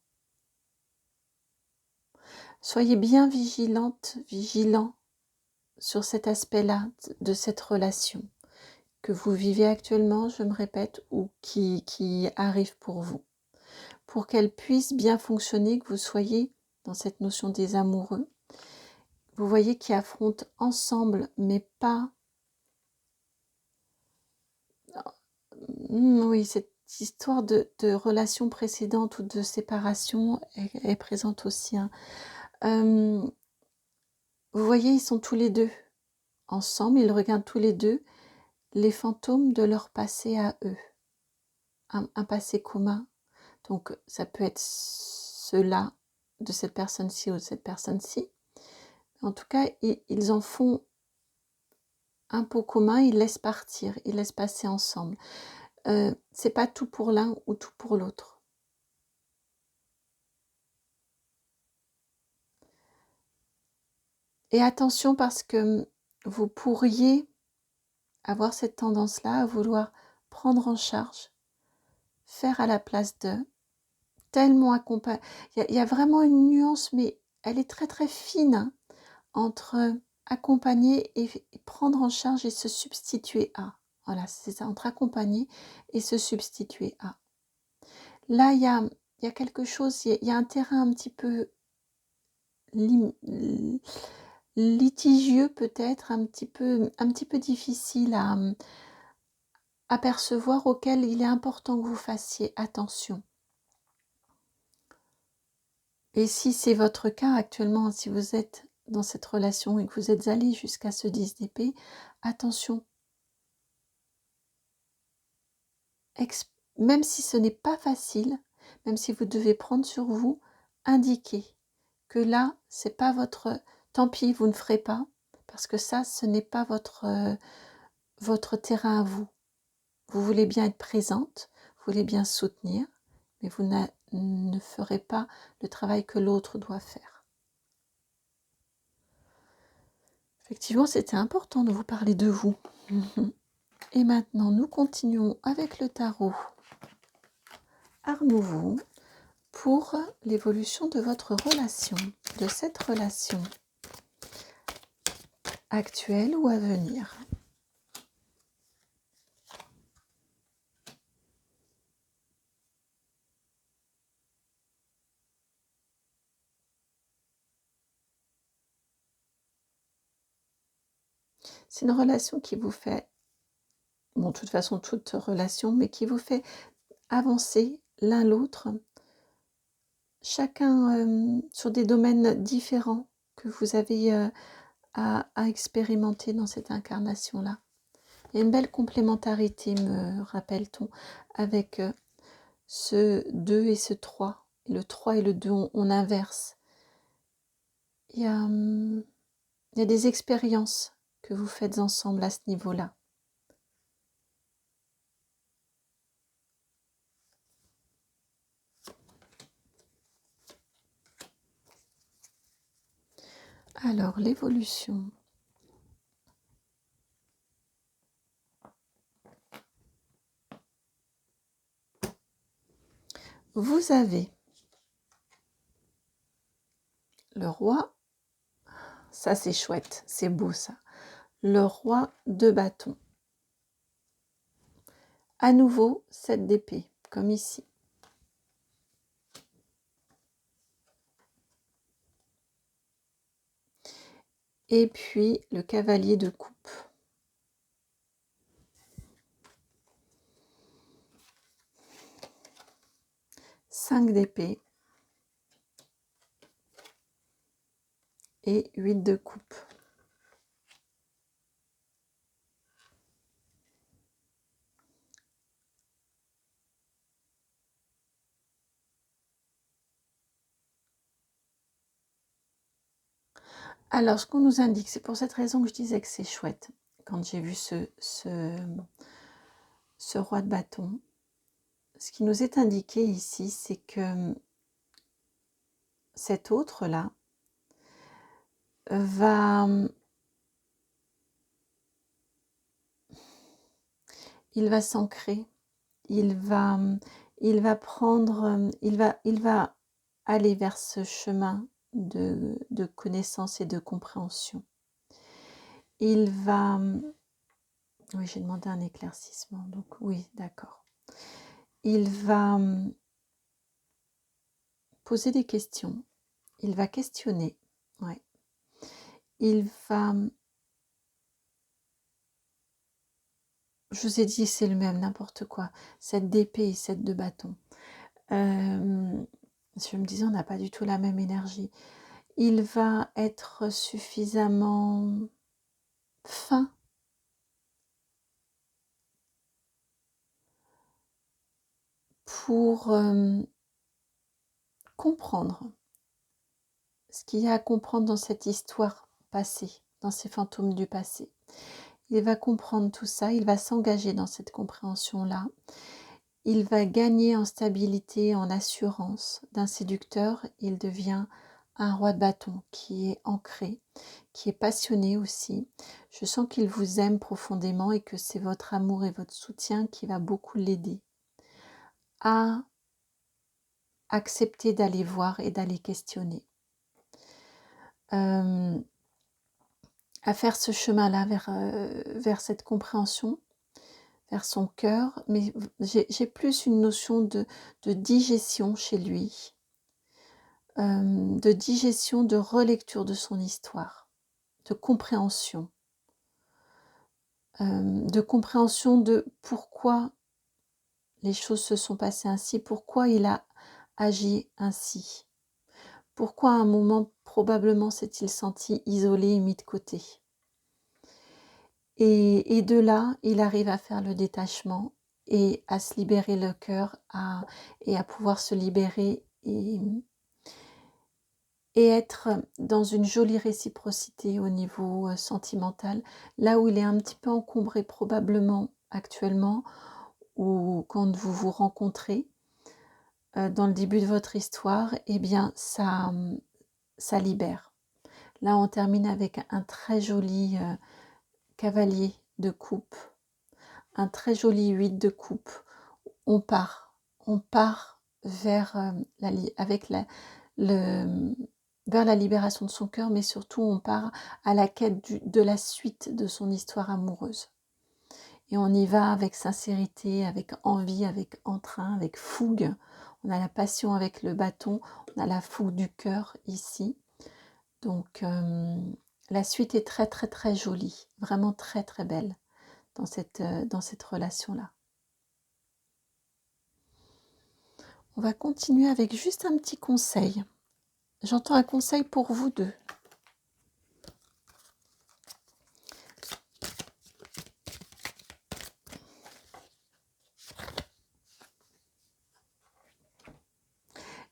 Soyez bien vigilante, vigilant sur cet aspect-là de cette relation que vous vivez actuellement, je me répète, ou qui arrive pour vous. Pour qu'elle puisse bien fonctionner, que vous soyez dans cette notion des amoureux, vous voyez qui affrontent ensemble, mais pas... Oui, cette histoire de relation précédente ou de séparation est présente aussi. Hein. Vous voyez, ils sont tous les deux ensemble, ils regardent tous les deux les fantômes de leur passé à eux. Un passé commun. Donc, ça peut être cela de cette personne-ci ou de cette personne-ci. En tout cas, ils en font un pot commun, ils laissent partir, ils laissent passer ensemble. C'est pas tout pour l'un ou tout pour l'autre. Et attention parce que vous pourriez avoir cette tendance-là à vouloir prendre en charge, faire à la place d'eux, tellement accompagner. Il y a vraiment une nuance, mais elle est très très fine hein, entre accompagner et prendre en charge et se substituer à. Voilà, c'est ça, entre accompagner et se substituer à. Là, il y a quelque chose, il y a un terrain un petit peu litigieux peut-être, un petit peu difficile à percevoir, auquel il est important que vous fassiez attention. Et si c'est votre cas actuellement, si vous êtes dans cette relation et que vous êtes allé jusqu'à ce 10 d'épée, attention. Même si ce n'est pas facile, même si vous devez prendre sur vous, indiquez que là, c'est pas votre... Tant pis, vous ne ferez pas, parce que ça, ce n'est pas votre terrain à vous. Vous voulez bien être présente, vous voulez bien soutenir, mais vous ne ferez pas le travail que l'autre doit faire. Effectivement, c'était important de vous parler de vous. Et maintenant, nous continuons avec le tarot Art Nouveau pour l'évolution de votre relation, de cette relation actuelle ou à venir. C'est une relation qui vous fait, bon, de toute façon, toute relation, mais qui vous fait avancer l'un l'autre, chacun sur des domaines différents que vous avez à expérimenter dans cette incarnation-là. Il y a une belle complémentarité, me rappelle-t-on, avec ce 2 et ce 3. Le 3 et le 2, on inverse. Il y a des expériences que vous faites ensemble à ce niveau-là. Alors, l'évolution. Vous avez le roi, ça c'est chouette, c'est beau ça. Le roi de bâton. À nouveau, 7 d'épée, comme ici. Et puis, le cavalier de coupe. Cinq d'épée. Et 8 de coupe. Alors, ce qu'on nous indique, c'est pour cette raison que je disais que c'est chouette, quand j'ai vu ce roi de bâton. Ce qui nous est indiqué ici, c'est que cet autre-là il va s'ancrer, il va prendre, il va aller vers ce chemin de connaissance et de compréhension. Il va... Oui, j'ai demandé un éclaircissement, donc oui, d'accord. Il va poser des questions, il va questionner, ouais. Il va... Je vous ai dit, c'est le même, n'importe quoi. 7 d'épée et 7 de bâton. Je me disais, on n'a pas du tout la même énergie. Il va être suffisamment fin pour comprendre ce qu'il y a à comprendre dans cette histoire passée, dans ces fantômes du passé. il va comprendre tout ça, il va s'engager dans cette compréhension-là. Il va gagner en stabilité, en assurance. D'un séducteur, il devient un roi de bâton qui est ancré, qui est passionné aussi. Je sens qu'il vous aime profondément et que c'est votre amour et votre soutien qui va beaucoup l'aider à accepter d'aller voir et d'aller questionner. À faire ce chemin-là vers cette compréhension, vers son cœur, mais j'ai plus une notion de digestion chez lui, de digestion, de relecture de son histoire, de compréhension de pourquoi les choses se sont passées ainsi, pourquoi il a agi ainsi, pourquoi à un moment probablement s'est-il senti isolé et mis de côté. Et de là, il arrive à faire le détachement et à se libérer le cœur et à pouvoir se libérer et être dans une jolie réciprocité au niveau sentimental, là où il est un petit peu encombré probablement actuellement, ou quand vous vous rencontrez dans le début de votre histoire, eh bien ça libère. Là on termine avec un très joli cavalier de coupe, un très joli 8 de coupe. On part vers vers la libération de son cœur, mais surtout on part à la quête de la suite de son histoire amoureuse. Et on y va avec sincérité, avec envie, avec entrain, avec fougue. On a la passion avec le bâton, on a la fougue du cœur ici. Donc la suite est très très très jolie, vraiment très très belle dans cette relation-là. On va continuer avec juste un petit conseil. J'entends un conseil pour vous deux.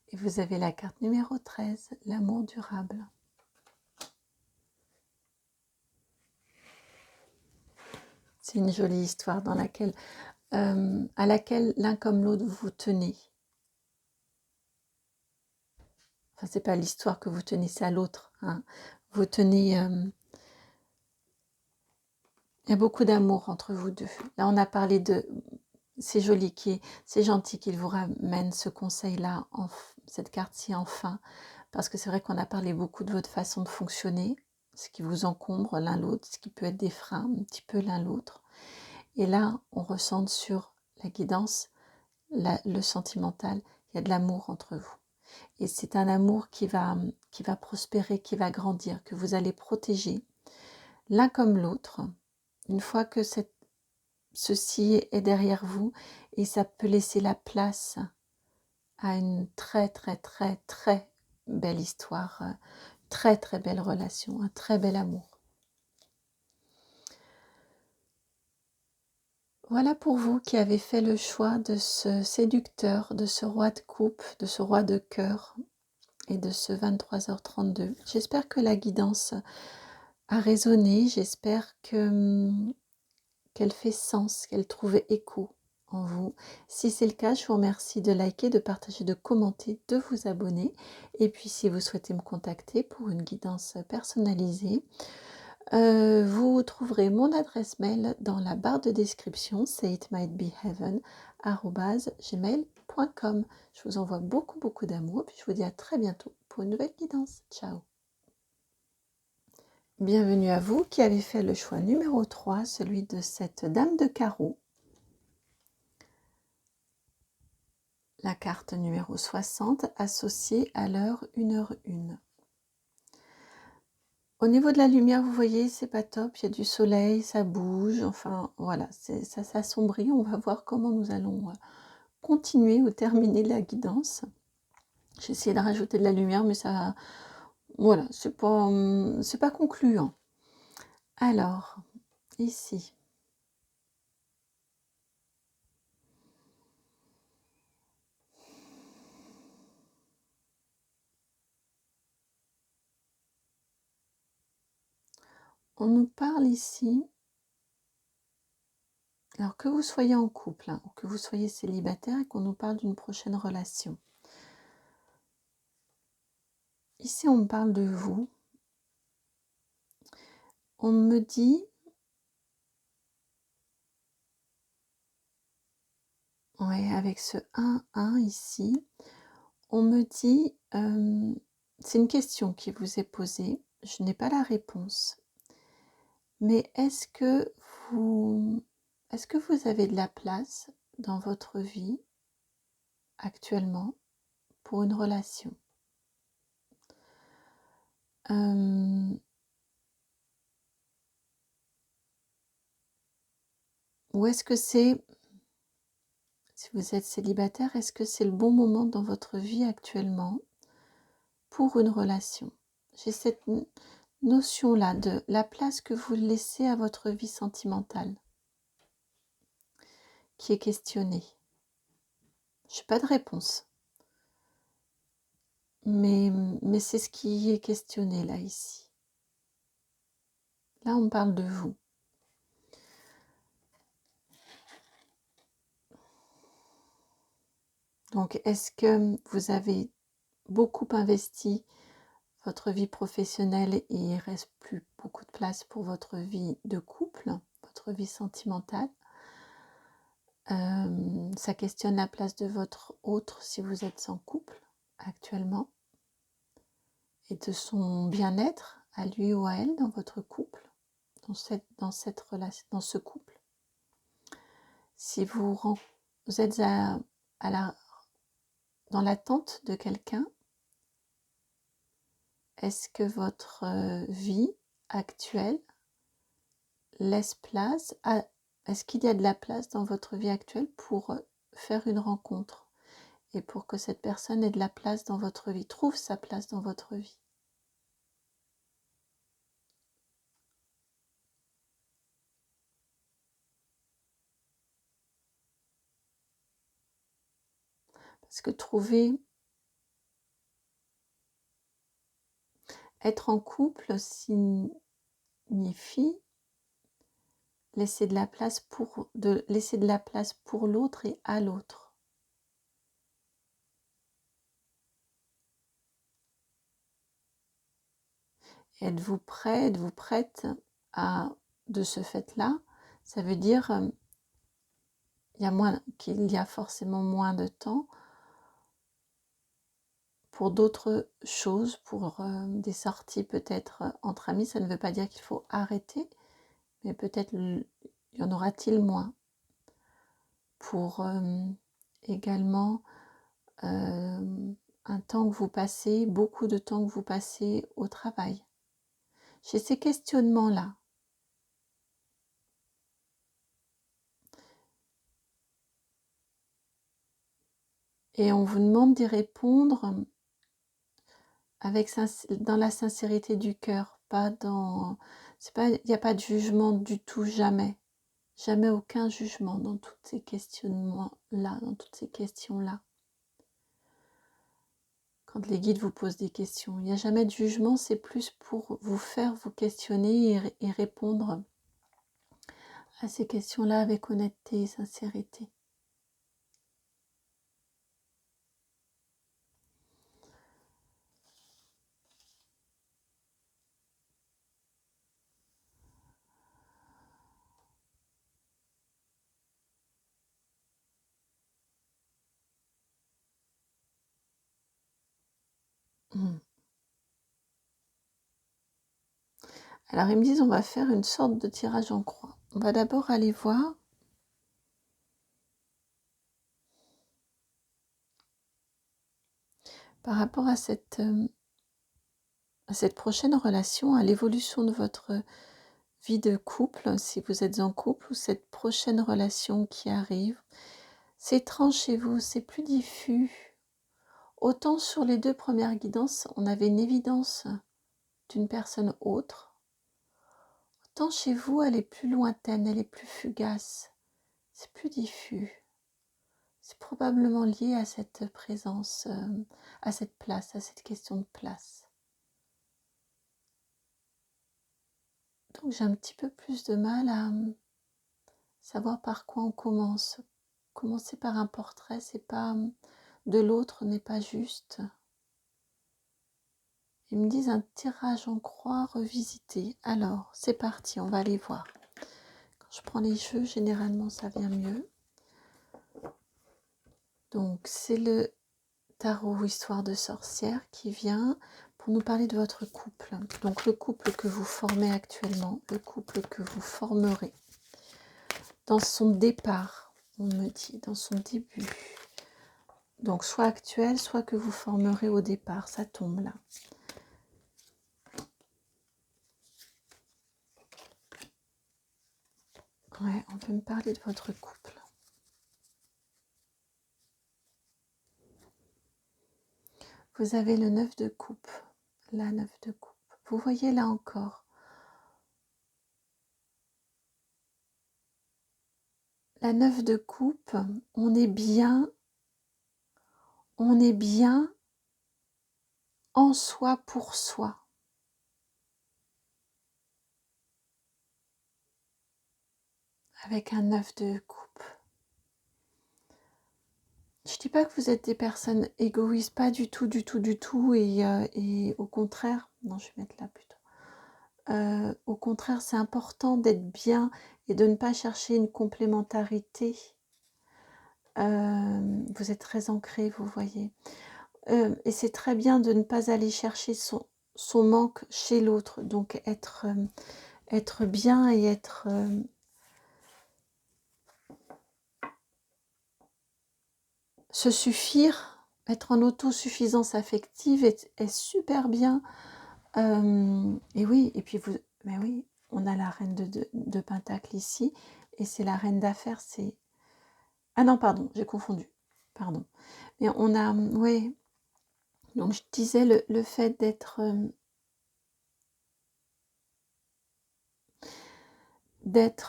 Et vous avez la carte numéro 13, l'amour durable. C'est une jolie histoire à laquelle l'un comme l'autre vous tenez. Enfin, c'est pas l'histoire que vous tenez, c'est à l'autre. Hein. Vous tenez... il y a beaucoup d'amour entre vous deux. Là, on a parlé de... C'est joli, c'est gentil qu'il vous ramène ce conseil-là, cette carte-ci enfin, parce que c'est vrai qu'on a parlé beaucoup de votre façon de fonctionner, ce qui vous encombre l'un l'autre, ce qui peut être des freins un petit peu l'un l'autre. Et là, on ressent sur la guidance, le sentimental, il y a de l'amour entre vous. Et c'est un amour qui va prospérer, qui va grandir, que vous allez protéger l'un comme l'autre. Une fois que ceci est derrière vous, et ça peut laisser la place à une très très très très belle histoire, très très belle relation, un très bel amour. Voilà pour vous qui avez fait le choix de ce séducteur, de ce roi de coupe, de ce roi de cœur et de ce 23h32. J'espère que la guidance a résonné, j'espère qu'elle fait sens, qu'elle trouve écho en vous. Si c'est le cas, je vous remercie de liker, de partager, de commenter, de vous abonner. Et puis si vous souhaitez me contacter pour une guidance personnalisée, vous trouverez mon adresse mail dans la barre de description, sayitmightbeheaven@gmail.com. Je vous envoie beaucoup beaucoup d'amour, puis je vous dis à très bientôt pour une nouvelle guidance. Ciao. Bienvenue à vous qui avez fait le choix numéro 3, celui de cette dame de carreau. La carte numéro 60, associée à l'heure 1h01. Au niveau de la lumière, vous voyez, c'est pas top, il y a du soleil, ça bouge, enfin voilà, ça s'assombrit. On va voir comment nous allons continuer ou terminer la guidance. J'ai essayé de rajouter de la lumière, mais ça, voilà, c'est pas concluant. Alors, ici. On nous parle ici Alors que vous soyez en couple ou que vous soyez célibataire et qu'on nous parle d'une prochaine relation. Ici, on me parle de vous. On me dit, ouais, avec ce 1-1 ici, on me dit, c'est une question qui vous est posée, je n'ai pas la réponse, mais est-ce que vous avez de la place dans votre vie actuellement pour une relation? Ou est-ce que c'est, si vous êtes célibataire, est-ce que c'est le bon moment dans votre vie actuellement pour une relation? J'ai cette notion-là de la place que vous laissez à votre vie sentimentale qui est questionnée. Je n'ai pas de réponse, mais c'est ce qui est questionné là, ici. Là, on parle de vous. Donc, est-ce que vous avez beaucoup investi votre vie professionnelle et il ne reste plus beaucoup de place pour votre vie de couple, votre vie sentimentale? Ça questionne la place de votre autre si vous êtes en couple actuellement et de son bien-être à lui ou à elle dans votre couple, dans cette relation, dans ce couple. Si vous êtes dans l'attente de quelqu'un, est-ce que votre vie actuelle laisse place à... Est-ce qu'il y a de la place dans votre vie actuelle pour faire une rencontre et pour que cette personne ait de la place dans votre vie, trouve sa place dans votre vie? Parce que être en couple signifie laisser de la place pour l'autre et à l'autre. Êtes-vous prêt, êtes-vous prête de ce fait-là? Ça veut dire qu'il y a forcément moins de temps pour d'autres choses, pour des sorties peut-être entre amis. Ça ne veut pas dire qu'il faut arrêter, mais peut-être y en aura-t-il moins. Pour également un temps que vous passez, beaucoup de temps que vous passez au travail. J'ai ces questionnements-là. Et on vous demande d'y répondre dans la sincérité du cœur, il n'y a pas de jugement du tout, jamais. Jamais aucun jugement dans tous ces questionnements-là, dans toutes ces questions-là. Quand les guides vous posent des questions, il n'y a jamais de jugement, c'est plus pour vous faire vous questionner et répondre à ces questions-là avec honnêteté et sincérité. Alors ils me disent on va faire une sorte de tirage en croix. On va d'abord aller voir par rapport à cette prochaine relation, à l'évolution de votre vie de couple, si vous êtes en couple, ou cette prochaine relation qui arrive. C'est étrange chez vous, c'est plus diffus. Autant sur les 2 premières guidances, on avait une évidence d'une personne autre, autant chez vous, elle est plus lointaine, elle est plus fugace, c'est plus diffus. C'est probablement lié à cette présence, à cette place, à cette question de place. Donc j'ai un petit peu plus de mal à savoir par quoi on commence. Commencer par un portrait, c'est pas de l'autre n'est pas juste. Ils me disent un tirage en croix revisité. Alors, c'est parti, on va aller voir. Quand je prends les jeux, généralement, ça vient mieux. Donc, c'est le tarot Histoire de sorcière qui vient pour nous parler de votre couple. Donc, le couple que vous formez actuellement, le couple que vous formerez. Dans son départ, on me dit, dans son début. Donc, soit actuel, soit que vous formerez au départ. Ça tombe là. Ouais, on peut me parler de votre couple. Vous avez le 9 de coupe, la 9 de coupe. Vous voyez là encore, la 9 de coupe, on est bien en soi pour soi. Avec un 9 de coupe. Je dis pas que vous êtes des personnes égoïstes, pas du tout, et au contraire, non, je vais mettre là plutôt. Au contraire, c'est important d'être bien et de ne pas chercher une complémentarité. Vous êtes très ancré, vous voyez. Et c'est très bien de ne pas aller chercher son manque chez l'autre. Donc être bien et être... se suffire, être en autosuffisance affective est super bien. Et oui, et puis vous... Mais oui, on a la reine de Pentacle ici. Et c'est la reine d'affaires, c'est... Ah non, pardon, j'ai confondu. Pardon. Mais on a... Oui. Donc je disais le fait d'être...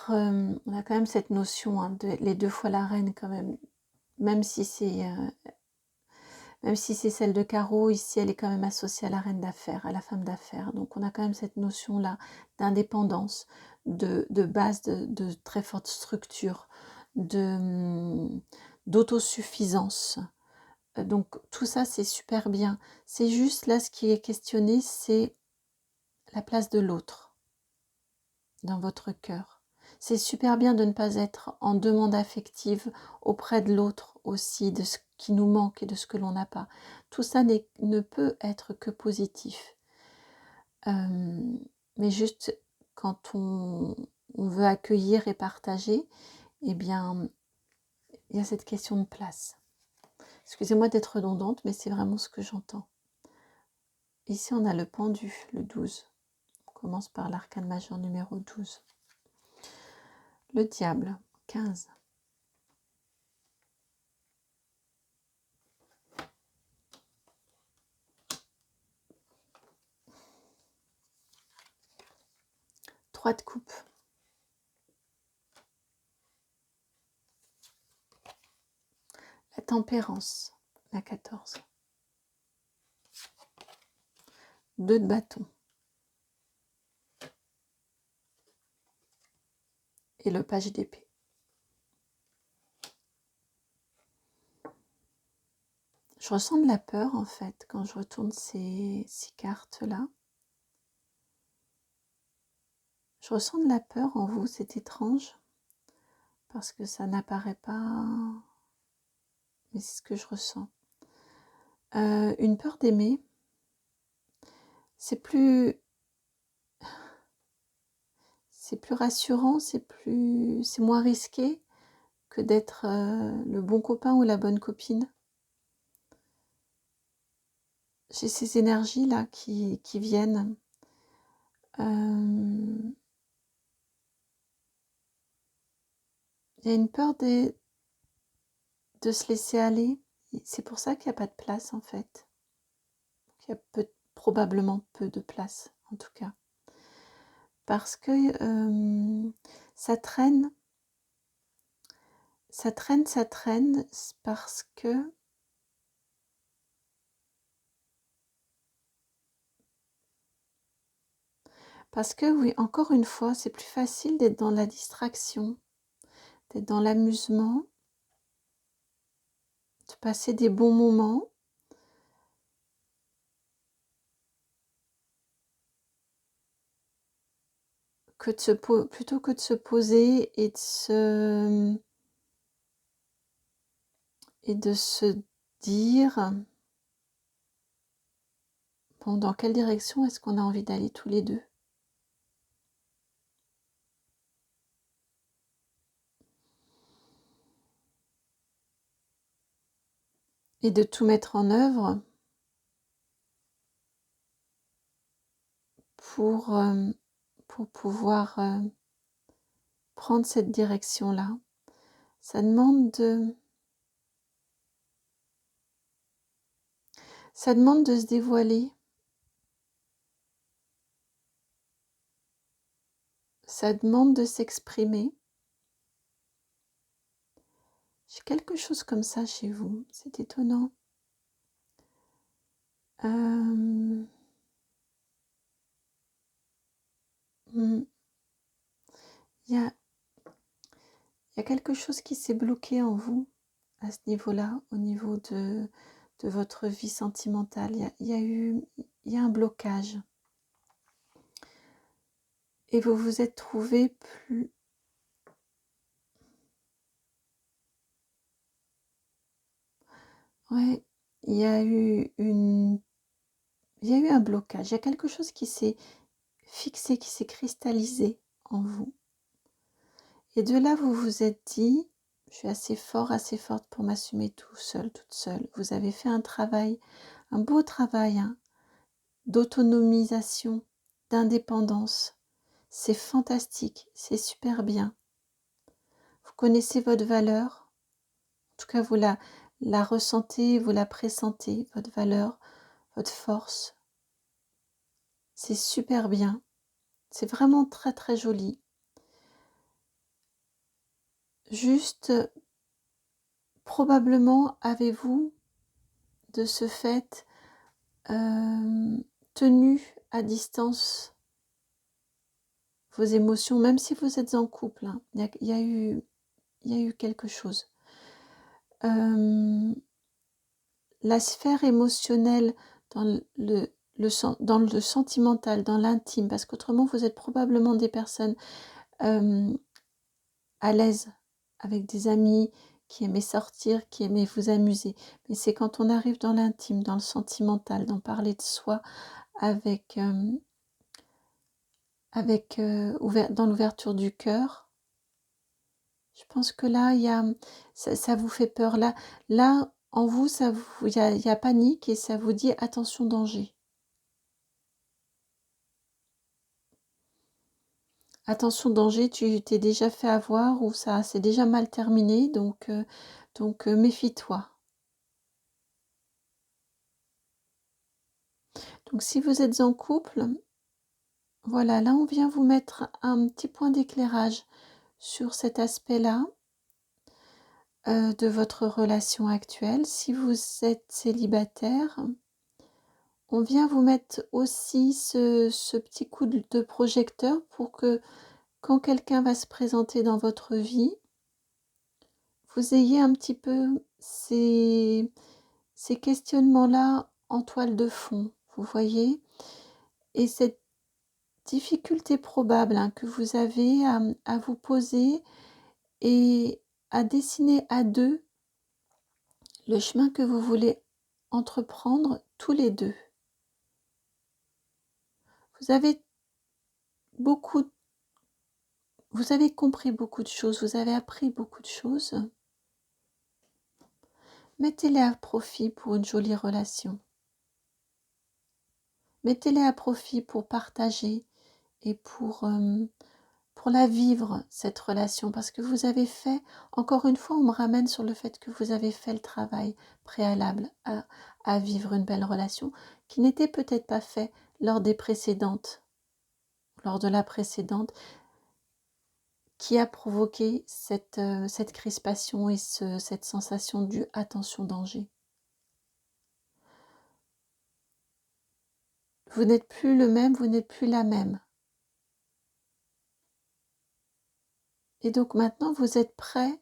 on a quand même cette notion, hein, les 2 fois la reine quand même si c'est celle de carreau, ici elle est quand même associée à la reine d'affaires, à la femme d'affaires. Donc on a quand même cette notion-là d'indépendance, de base, de très forte structure, d'autosuffisance. Donc tout ça c'est super bien. C'est juste là ce qui est questionné, c'est la place de l'autre dans votre cœur. C'est super bien de ne pas être en demande affective auprès de l'autre aussi, de ce qui nous manque et de ce que l'on n'a pas. Tout ça ne peut être que positif. Mais juste quand on veut accueillir et partager, eh bien, il y a cette question de place. Excusez-moi d'être redondante, mais c'est vraiment ce que j'entends. Ici, on a le pendu, le 12. On commence par l'arcane majeur numéro 12. Le diable, 15. Trois de coupe. La tempérance, la 14. 2 de bâton. Et le page d'épée. Je ressens de la peur en fait quand je retourne ces cartes-là. Je ressens de la peur en vous, c'est étrange. Parce que ça n'apparaît pas, mais c'est ce que je ressens. Une peur d'aimer, c'est plus rassurant, c'est moins risqué que d'être le bon copain ou la bonne copine. J'ai ces énergies-là qui viennent. Il y a une peur de se laisser aller. C'est pour ça qu'il n'y a pas de place en fait. Il y a probablement peu de place en tout cas. Parce que ça traîne, parce que oui, encore une fois, c'est plus facile d'être dans la distraction. d'être dans l'amusement, de passer des bons moments. Plutôt que de se poser et de se dire, bon, dans quelle direction est-ce qu'on a envie d'aller tous les deux? Et de tout mettre en œuvre pour pouvoir prendre cette direction-là. Ça demande de se dévoiler. Ça demande de s'exprimer. J'ai quelque chose comme ça chez vous, c'est étonnant. Il y a, il y a quelque chose qui s'est bloqué en vous à ce niveau-là, au niveau de votre vie sentimentale. Il y a un blocage. Et vous vous êtes trouvé plus... Ouais, il y a eu un blocage. Il y a quelque chose qui s'est fixé, qui s'est cristallisé en vous. Et de là, vous vous êtes dit, je suis assez fort, assez forte pour m'assumer tout seul, toute seule. Vous avez fait un travail, un beau travail, hein, d'autonomisation, d'indépendance. C'est fantastique, c'est super bien. Vous connaissez votre valeur, en tout cas vous la ressentez, vous la pressentez, votre valeur, votre force. C'est super bien, c'est vraiment très très joli. Juste, probablement avez-vous de ce fait tenu à distance vos émotions, même si vous êtes en couple, hein. Il y a eu quelque chose. La sphère émotionnelle dans dans le sentimental, dans l'intime, parce qu'autrement vous êtes probablement des personnes à l'aise avec des amis, qui aimaient sortir, qui aimaient vous amuser. Mais c'est quand on arrive dans l'intime, dans le sentimental, d'en parler de soi avec, dans l'ouverture du cœur. Je pense que là, ça vous fait peur. Là, en vous, il y a panique et ça vous dit attention, danger. Attention, danger, tu t'es déjà fait avoir ou ça c'est déjà mal terminé, donc méfie-toi. Donc si vous êtes en couple, voilà, là on vient vous mettre un petit point d'éclairage sur cet aspect-là de votre relation actuelle. Si vous êtes célibataire, on vient vous mettre aussi ce petit coup de projecteur pour que quand quelqu'un va se présenter dans votre vie, vous ayez un petit peu ces questionnements-là en toile de fond, vous voyez? Et cette difficulté probable, hein, que vous avez à vous poser et à dessiner à deux le chemin que vous voulez entreprendre tous les deux. Vous avez compris beaucoup de choses, vous avez appris beaucoup de choses. Mettez-les à profit pour une jolie relation. Mettez-les à profit pour partager et pour la vivre, cette relation, parce que vous avez fait, encore une fois, on me ramène sur le fait que vous avez fait le travail préalable à vivre une belle relation, qui n'était peut-être pas fait lors de la précédente, qui a provoqué cette crispation et cette sensation du attention danger. Vous n'êtes plus le même, vous n'êtes plus la même. Et donc maintenant, vous êtes prêt.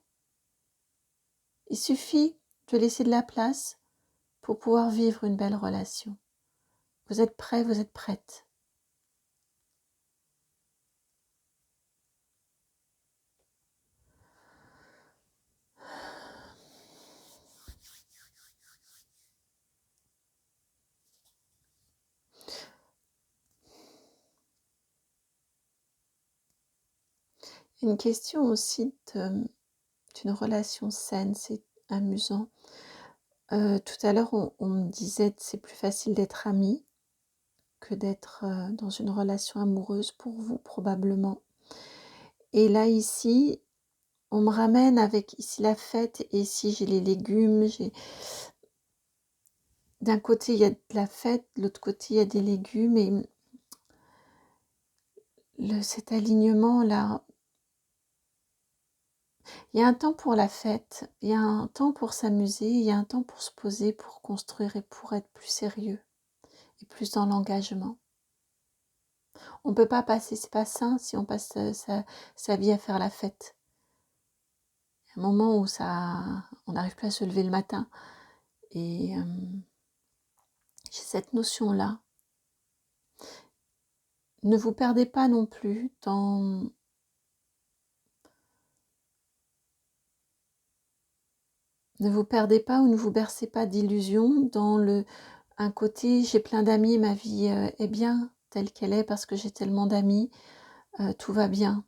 Il suffit de laisser de la place pour pouvoir vivre une belle relation. Vous êtes prêt, vous êtes prête. Une question aussi d'une relation saine, c'est amusant. Tout à l'heure, on me disait que c'est plus facile d'être ami que d'être dans une relation amoureuse pour vous, probablement. Et là, ici, on me ramène avec ici la fête, et ici j'ai les légumes. D'un côté, il y a de la fête, de l'autre côté, il y a des légumes. Et cet alignement-là, il y a un temps pour la fête, il y a un temps pour s'amuser, il y a un temps pour se poser, pour construire et pour être plus sérieux et plus dans l'engagement. On ne peut pas passer, c'est pas sain si on passe sa vie à faire la fête. Il y a un moment où on n'arrive plus à se lever le matin. Et j'ai cette notion-là. Ne vous perdez pas non plus dans... Ne vous perdez pas ou ne vous bercez pas d'illusions dans un côté, j'ai plein d'amis, ma vie est bien telle qu'elle est parce que j'ai tellement d'amis, tout va bien.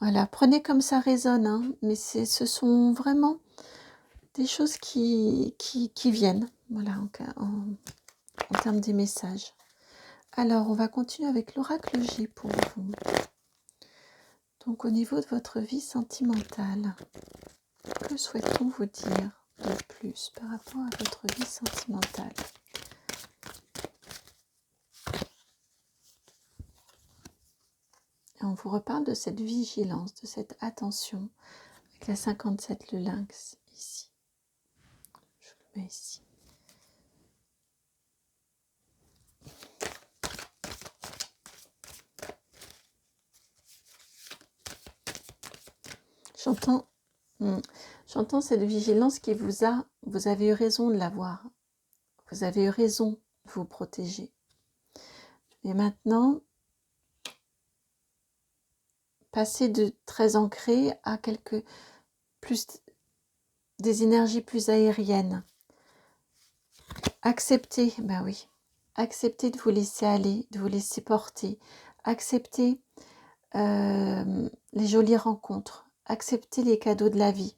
Voilà, prenez comme ça résonne, hein, mais ce sont vraiment des choses qui viennent, voilà, en termes des messages. Alors, on va continuer avec l'oracle J pour vous. Donc, au niveau de votre vie sentimentale, que souhaitons vous dire de plus par rapport à votre vie sentimentale? Et on vous reparle de cette vigilance, de cette attention, avec la 57, le lynx, ici. Je le mets ici. J'entends cette vigilance qui vous avez eu raison de l'avoir. Vous avez eu raison de vous protéger. Et maintenant, passer de très ancré à des énergies plus aériennes. Acceptez, ben oui, acceptez de vous laisser aller, de vous laisser porter. Acceptez les jolies rencontres. Acceptez les cadeaux de la vie.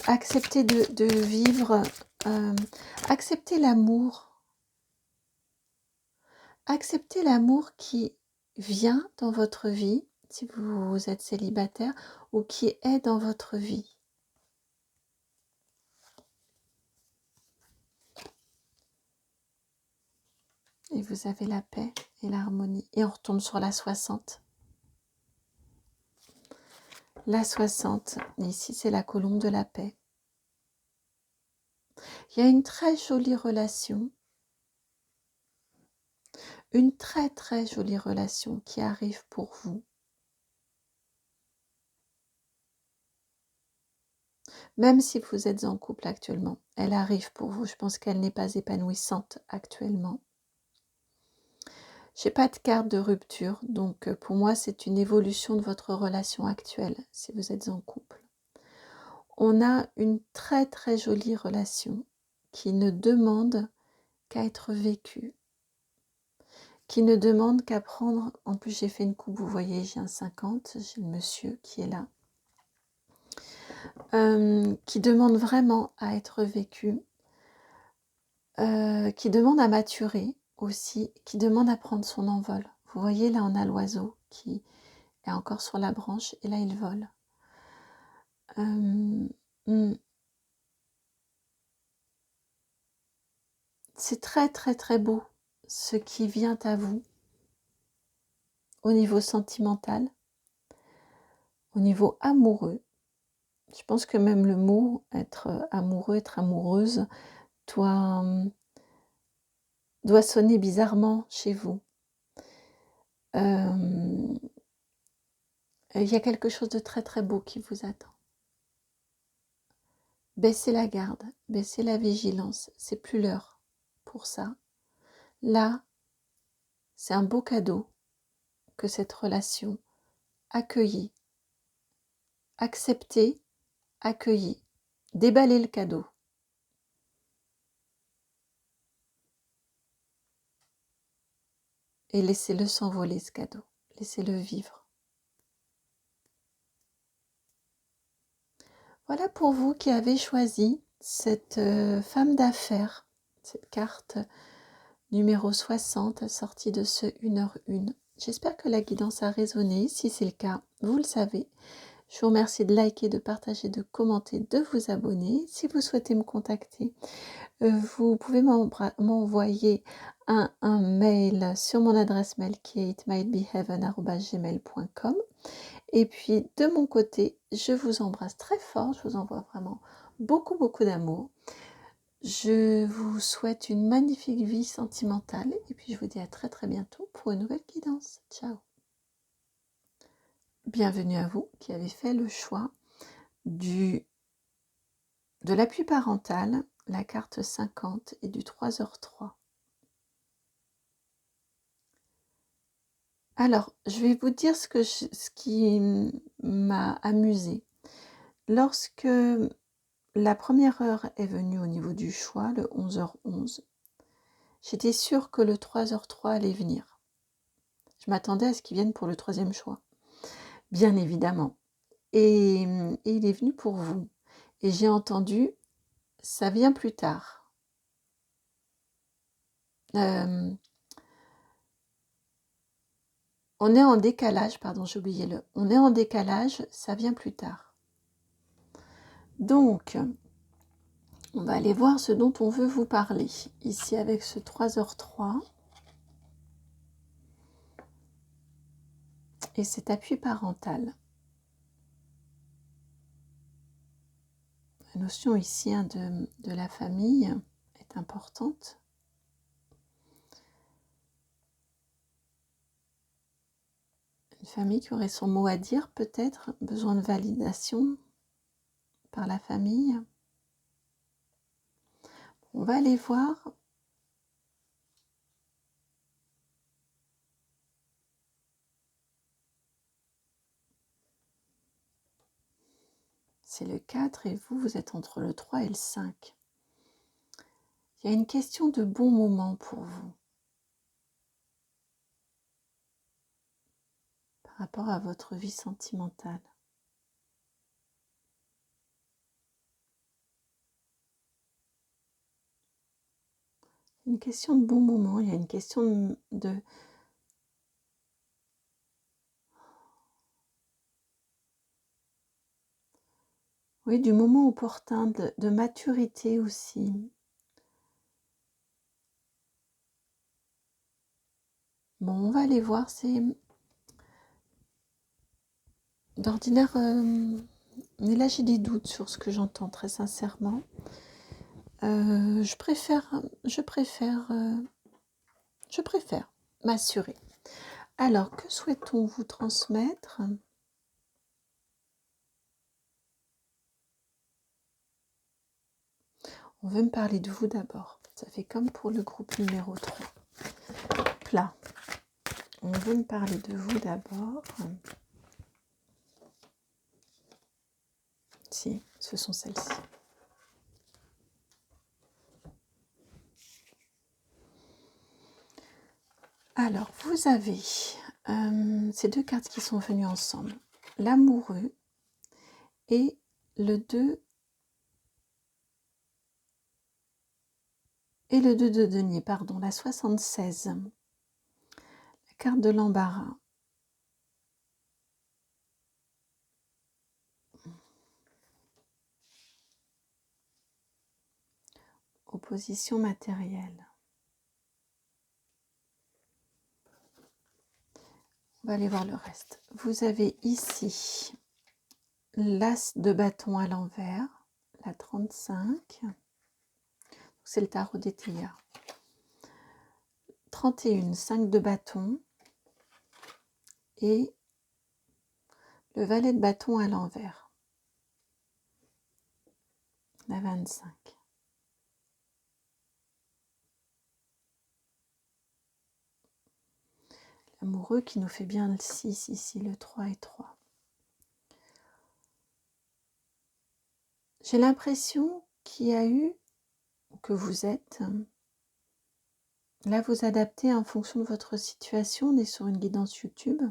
Acceptez de vivre. Acceptez l'amour. Acceptez l'amour qui vient dans votre vie, si vous êtes célibataire, ou qui est dans votre vie. Et vous avez la paix et l'harmonie. Et on retombe sur la 60. La 60, ici c'est la colombe de la paix. Il y a une très jolie relation. Une très très jolie relation qui arrive pour vous. Même si vous êtes en couple actuellement, elle arrive pour vous. Je pense qu'elle n'est pas épanouissante actuellement. Je n'ai pas de carte de rupture, donc pour moi c'est une évolution de votre relation actuelle si vous êtes en couple. On a une très très jolie relation qui ne demande qu'à être vécue, qui ne demande qu'à prendre, en plus j'ai fait une coupe, vous voyez j'ai un 50, j'ai le monsieur qui est là, qui demande vraiment à être vécue, qui demande à maturer aussi, qui demande à prendre son envol. Vous voyez là on a l'oiseau qui est encore sur la branche et là il vole. C'est très très très beau ce qui vient à vous au niveau sentimental, au niveau amoureux. Je pense que même le mot être amoureux, être amoureuse, doit doit sonner bizarrement chez vous. Il y a quelque chose de très très beau qui vous attend. Baissez la garde, baissez la vigilance, c'est plus l'heure pour ça. Là, c'est un beau cadeau que cette relation. Accueillie, acceptée, accueillie. Déballez le cadeau. Et laissez-le s'envoler, ce cadeau. Laissez-le vivre. Voilà pour vous qui avez choisi cette femme d'affaires, cette carte numéro 60, sortie de ce 1h01. J'espère que la guidance a résonné. Si c'est le cas, vous le savez. Je vous remercie de liker, de partager, de commenter, de vous abonner. Si vous souhaitez me contacter, vous pouvez m'envoyer un mail sur mon adresse mail qui est itmightbeheaven@gmail.com. Et puis de mon côté, je vous embrasse très fort, je vous envoie vraiment beaucoup d'amour. Je vous souhaite une magnifique vie sentimentale et puis je vous dis à très très bientôt pour une nouvelle guidance. Ciao. Bienvenue à vous qui avez fait le choix de l'appui parental, la carte 50 et du 3h03. Alors, je vais vous dire ce qui m'a amusée. Lorsque la première heure est venue au niveau du choix, le 11h11, j'étais sûre que le 3h03 allait venir. Je m'attendais à ce qu'il vienne pour le troisième choix, bien évidemment. Et il est venu pour vous. Et j'ai entendu, ça vient plus tard. On est en décalage, pardon, j'ai oublié le. On est en décalage, ça vient plus tard. Donc, on va aller voir ce dont on veut vous parler. Ici, avec ce 3h03. Et cet appui parental. La notion ici de la famille est importante. Une famille qui aurait son mot à dire, peut-être, besoin de validation par la famille. On va aller voir. C'est le 4 et vous êtes entre le 3 et le 5. Il y a une question de bon moment pour vous. Par rapport à votre vie sentimentale. Une question de bon moment, il y a une question de oui, du moment opportun, de maturité aussi. Bon, on va aller voir, c'est d'ordinaire, mais là j'ai des doutes sur ce que j'entends très sincèrement. Je préfère m'assurer. Alors, que souhaitons vous transmettre ? On veut me parler de vous d'abord. Ça fait comme pour le groupe numéro 3. Là, on veut me parler de vous d'abord. Si, ce sont celles-ci. Alors, vous avez ces deux cartes qui sont venues ensemble. L'amoureux et le 2 et le 2 de denier, pardon, la 76. La carte de l'embarras. Opposition matérielle. On va aller voir le reste. Vous avez ici l'as de bâton à l'envers, la 35. C'est le tarot des théières. 31, 5 de bâton et le valet de bâton à l'envers, la 25. L'amoureux qui nous fait bien le 6 ici, le 3 et 3. J'ai l'impression qu'il y a eu, que vous êtes, là vous adaptez en fonction de votre situation, on est sur une guidance YouTube,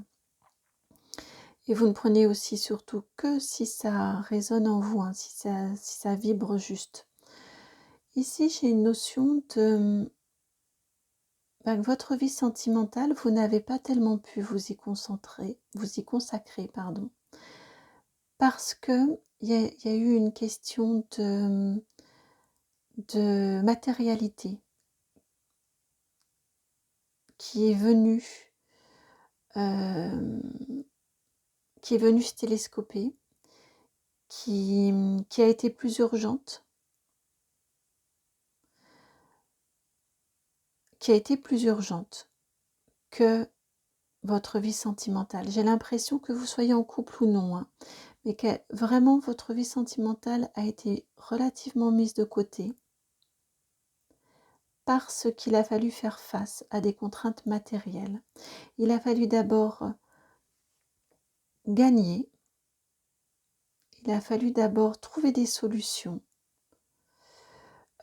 et vous ne prenez aussi surtout que si ça résonne en vous, hein, si ça vibre juste. Ici j'ai une notion de votre vie sentimentale, vous n'avez pas tellement pu vous y consacrer, pardon, parce que il y a eu une question de matérialité qui est venue se télescoper, qui a été plus urgente, que votre vie sentimentale. J'ai l'impression que vous soyez en couple ou non, hein, mais que vraiment votre vie sentimentale a été relativement mise de côté parce qu'il a fallu faire face à des contraintes matérielles. Il a fallu d'abord gagner, il a fallu d'abord trouver des solutions,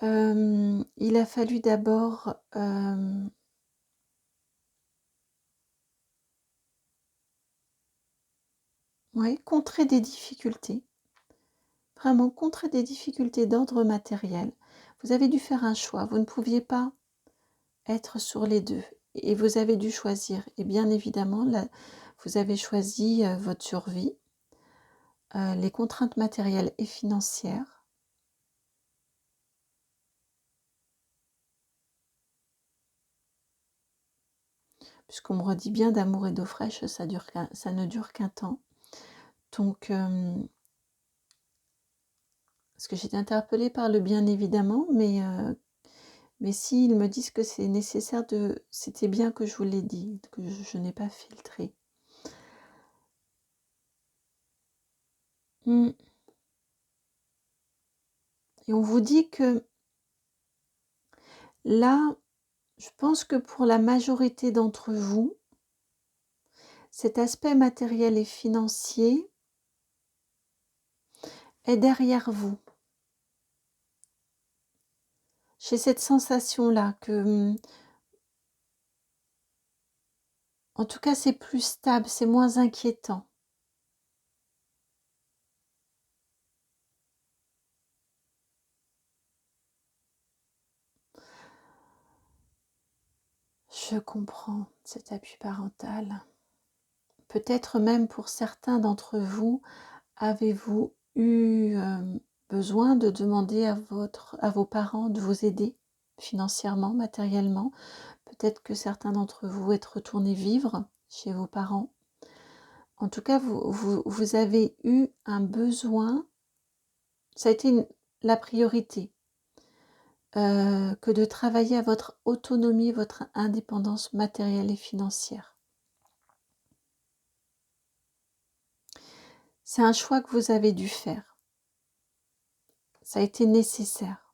il a fallu d'abord contrer des difficultés, vraiment contrer des difficultés d'ordre matériel. Vous avez dû faire un choix, vous ne pouviez pas être sur les deux et vous avez dû choisir. Et bien évidemment, là, vous avez choisi votre survie, les contraintes matérielles et financières. Puisqu'on me redit bien d'amour et d'eau fraîche, ça ne dure qu'un temps. Donc, parce que j'étais interpellée par le bien évidemment, mais s'ils me disent que c'est nécessaire c'était bien que je vous l'ai dit, que je n'ai pas filtré. Et on vous dit que là, je pense que pour la majorité d'entre vous, cet aspect matériel et financier est derrière vous. J'ai cette sensation-là que, en tout cas, c'est plus stable, c'est moins inquiétant. Je comprends cet appui parental. Peut-être même pour certains d'entre vous, avez-vous eu besoin de demander à vos parents de vous aider financièrement, matériellement. Peut-être que certains d'entre vous êtes retournés vivre chez vos parents. En tout cas, vous avez eu un besoin, ça a été la priorité, que de travailler à votre autonomie, votre indépendance matérielle et financière. C'est un choix que vous avez dû faire. Ça a été nécessaire.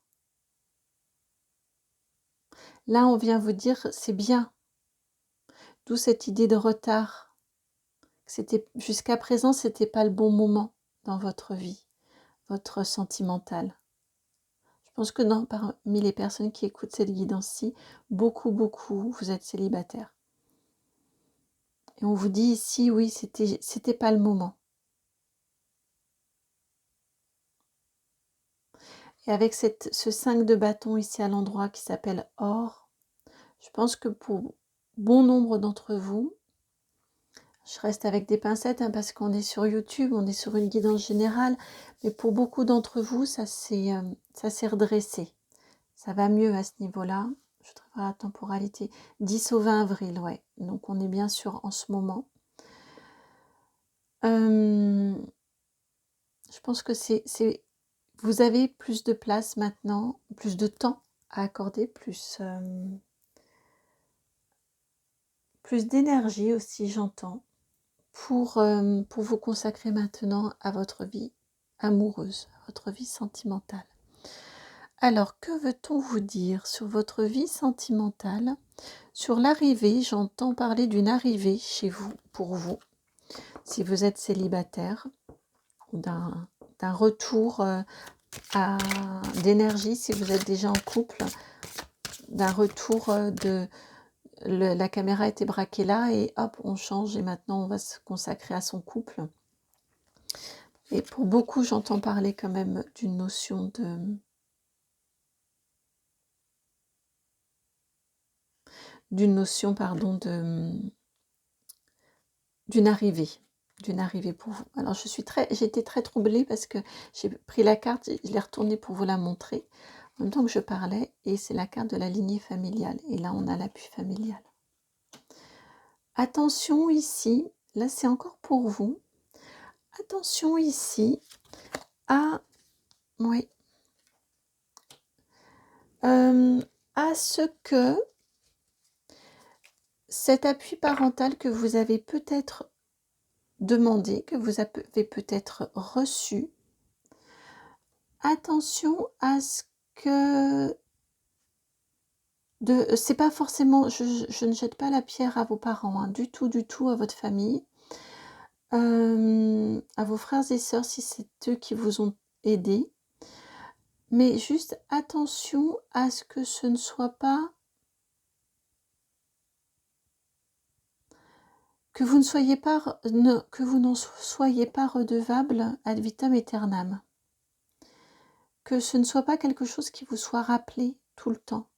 Là, on vient vous dire, c'est bien. D'où cette idée de retard. Jusqu'à présent, ce n'était pas le bon moment dans votre vie, votre sentimental. Je pense que parmi les personnes qui écoutent cette guidance-ci, beaucoup, vous êtes célibataire. Et on vous dit ici, oui, c'était pas le moment. Et avec ce 5 de bâton ici à l'endroit qui s'appelle or, je pense que pour bon nombre d'entre vous, je reste avec des pincettes parce qu'on est sur YouTube, on est sur une guidance générale, mais pour beaucoup d'entre vous, ça s'est redressé. Ça va mieux à ce niveau-là. Je voudrais voir la temporalité. 10 au 20 avril, ouais. Donc on est bien sûr en ce moment. Je pense que vous avez plus de place maintenant, plus de temps à accorder, plus plus d'énergie aussi, j'entends, pour vous consacrer maintenant à votre vie amoureuse, à votre vie sentimentale. Alors, que veut-on vous dire sur votre vie sentimentale? Sur l'arrivée, j'entends parler d'une arrivée chez vous, pour vous, si vous êtes célibataire, ou d'un retour d'énergie, si vous êtes déjà en couple, d'un retour la caméra était braquée là et hop, on change et maintenant on va se consacrer à son couple. Et pour beaucoup, j'entends parler quand même d'une notion d'une arrivée pour vous. Alors j'ai été très troublée parce que j'ai pris la carte, je l'ai retournée pour vous la montrer en même temps que je parlais, et c'est la carte de la lignée familiale, et là on a l'appui familial. Attention ici, là c'est encore pour vous, attention ici à ce que cet appui parental que vous avez peut-être demandé, que vous avez peut-être reçu, attention à ce que c'est pas forcément, je ne jette pas la pierre à vos parents, hein, du tout, à votre famille, à vos frères et sœurs si c'est eux qui vous ont aidé, mais juste attention à ce que ce ne soit pas, que vous n'en soyez pas redevable ad vitam aeternam, que ce ne soit pas quelque chose qui vous soit rappelé tout le temps.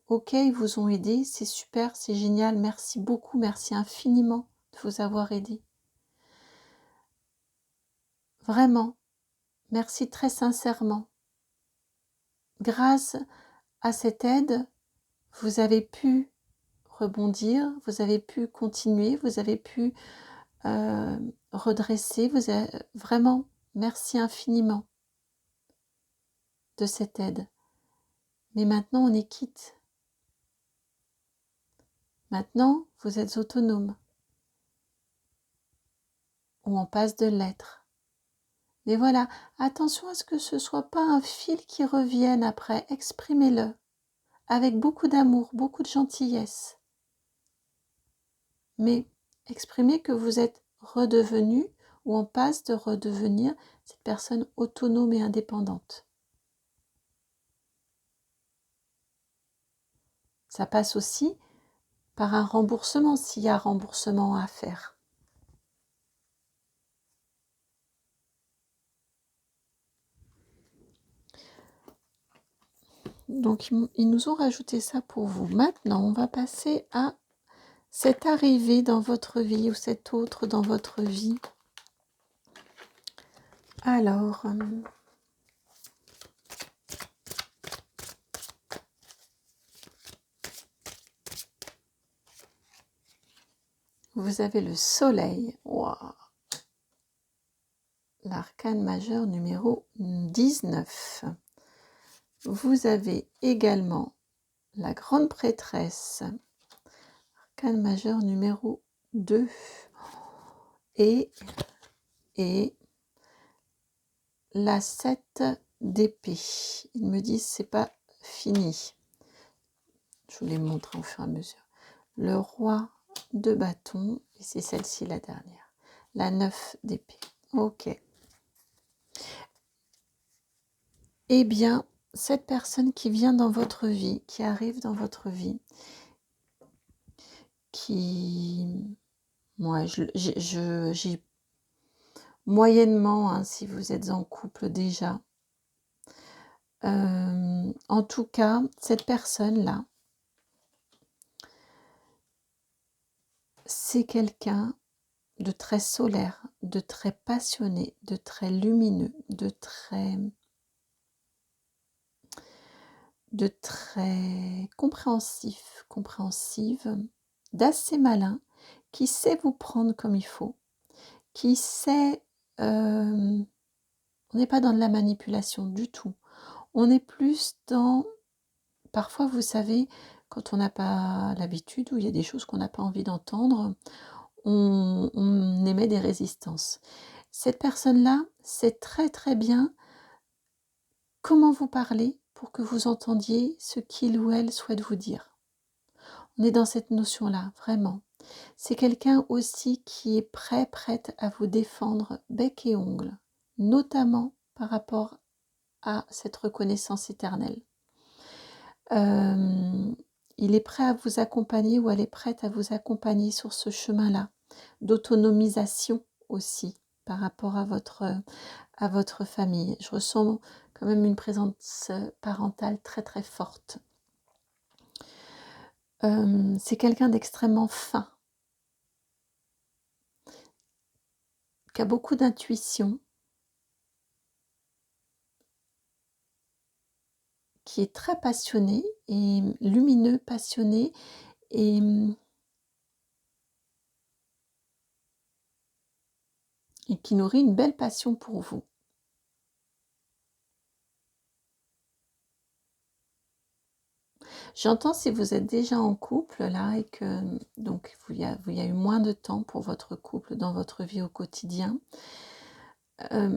Ok, ils vous ont aidé, c'est super, c'est génial, merci beaucoup, merci infiniment de vous avoir aidé. Vraiment, merci très sincèrement. Grâce à cette aide, vous avez pu rebondir, vous avez pu continuer, vous avez pu redresser, vraiment, merci infiniment de cette aide. Mais maintenant, on est quitte. Maintenant, vous êtes autonome. Ou on passe de l'être. Mais voilà, attention à ce que ce ne soit pas un fil qui revienne après. Exprimez-le avec beaucoup d'amour, beaucoup de gentillesse. Mais exprimez que vous êtes redevenu ou on passe de redevenir cette personne autonome et indépendante. Ça passe aussi par un remboursement, s'il y a remboursement à faire. Donc, ils nous ont rajouté ça pour vous. Maintenant, on va passer à cette arrivée dans votre vie ou cette autre dans votre vie. Alors, vous avez le soleil. Wow. L'arcane majeur numéro 19. Vous avez également la grande prêtresse, arcane majeur numéro 2. Et la 7 d'épée. Ils me disent c'est pas fini. Je vous les montre au fur et à mesure. Le roi de bâton, et c'est celle-ci la dernière. La 9 d'épée. Ok. Eh bien, cette personne qui vient dans votre vie, qui arrive dans votre vie, moi, j'ai moyennement, hein, si vous êtes en couple déjà. En tout cas, cette personne-là, c'est quelqu'un de très solaire, de très passionné, de très lumineux, de très compréhensive, d'assez malin, qui sait vous prendre comme il faut, qui sait... on n'est pas dans de la manipulation du tout. On est plus dans... Parfois, vous savez, quand on n'a pas l'habitude ou il y a des choses qu'on n'a pas envie d'entendre, on émet des résistances. Cette personne-là sait très très bien comment vous parler pour que vous entendiez ce qu'il ou elle souhaite vous dire. On est dans cette notion-là, vraiment. C'est quelqu'un aussi qui est prête à vous défendre bec et ongle, notamment par rapport à cette reconnaissance éternelle. Il est prêt à vous accompagner ou elle est prête à vous accompagner sur ce chemin-là, d'autonomisation aussi par rapport à votre famille. Je ressens quand même une présence parentale très très forte. C'est quelqu'un d'extrêmement fin, qui a beaucoup d'intuition, qui est très passionné et lumineux, passionné et qui nourrit une belle passion pour vous. J'entends si vous êtes déjà en couple là et que donc il y a eu moins de temps pour votre couple dans votre vie au quotidien.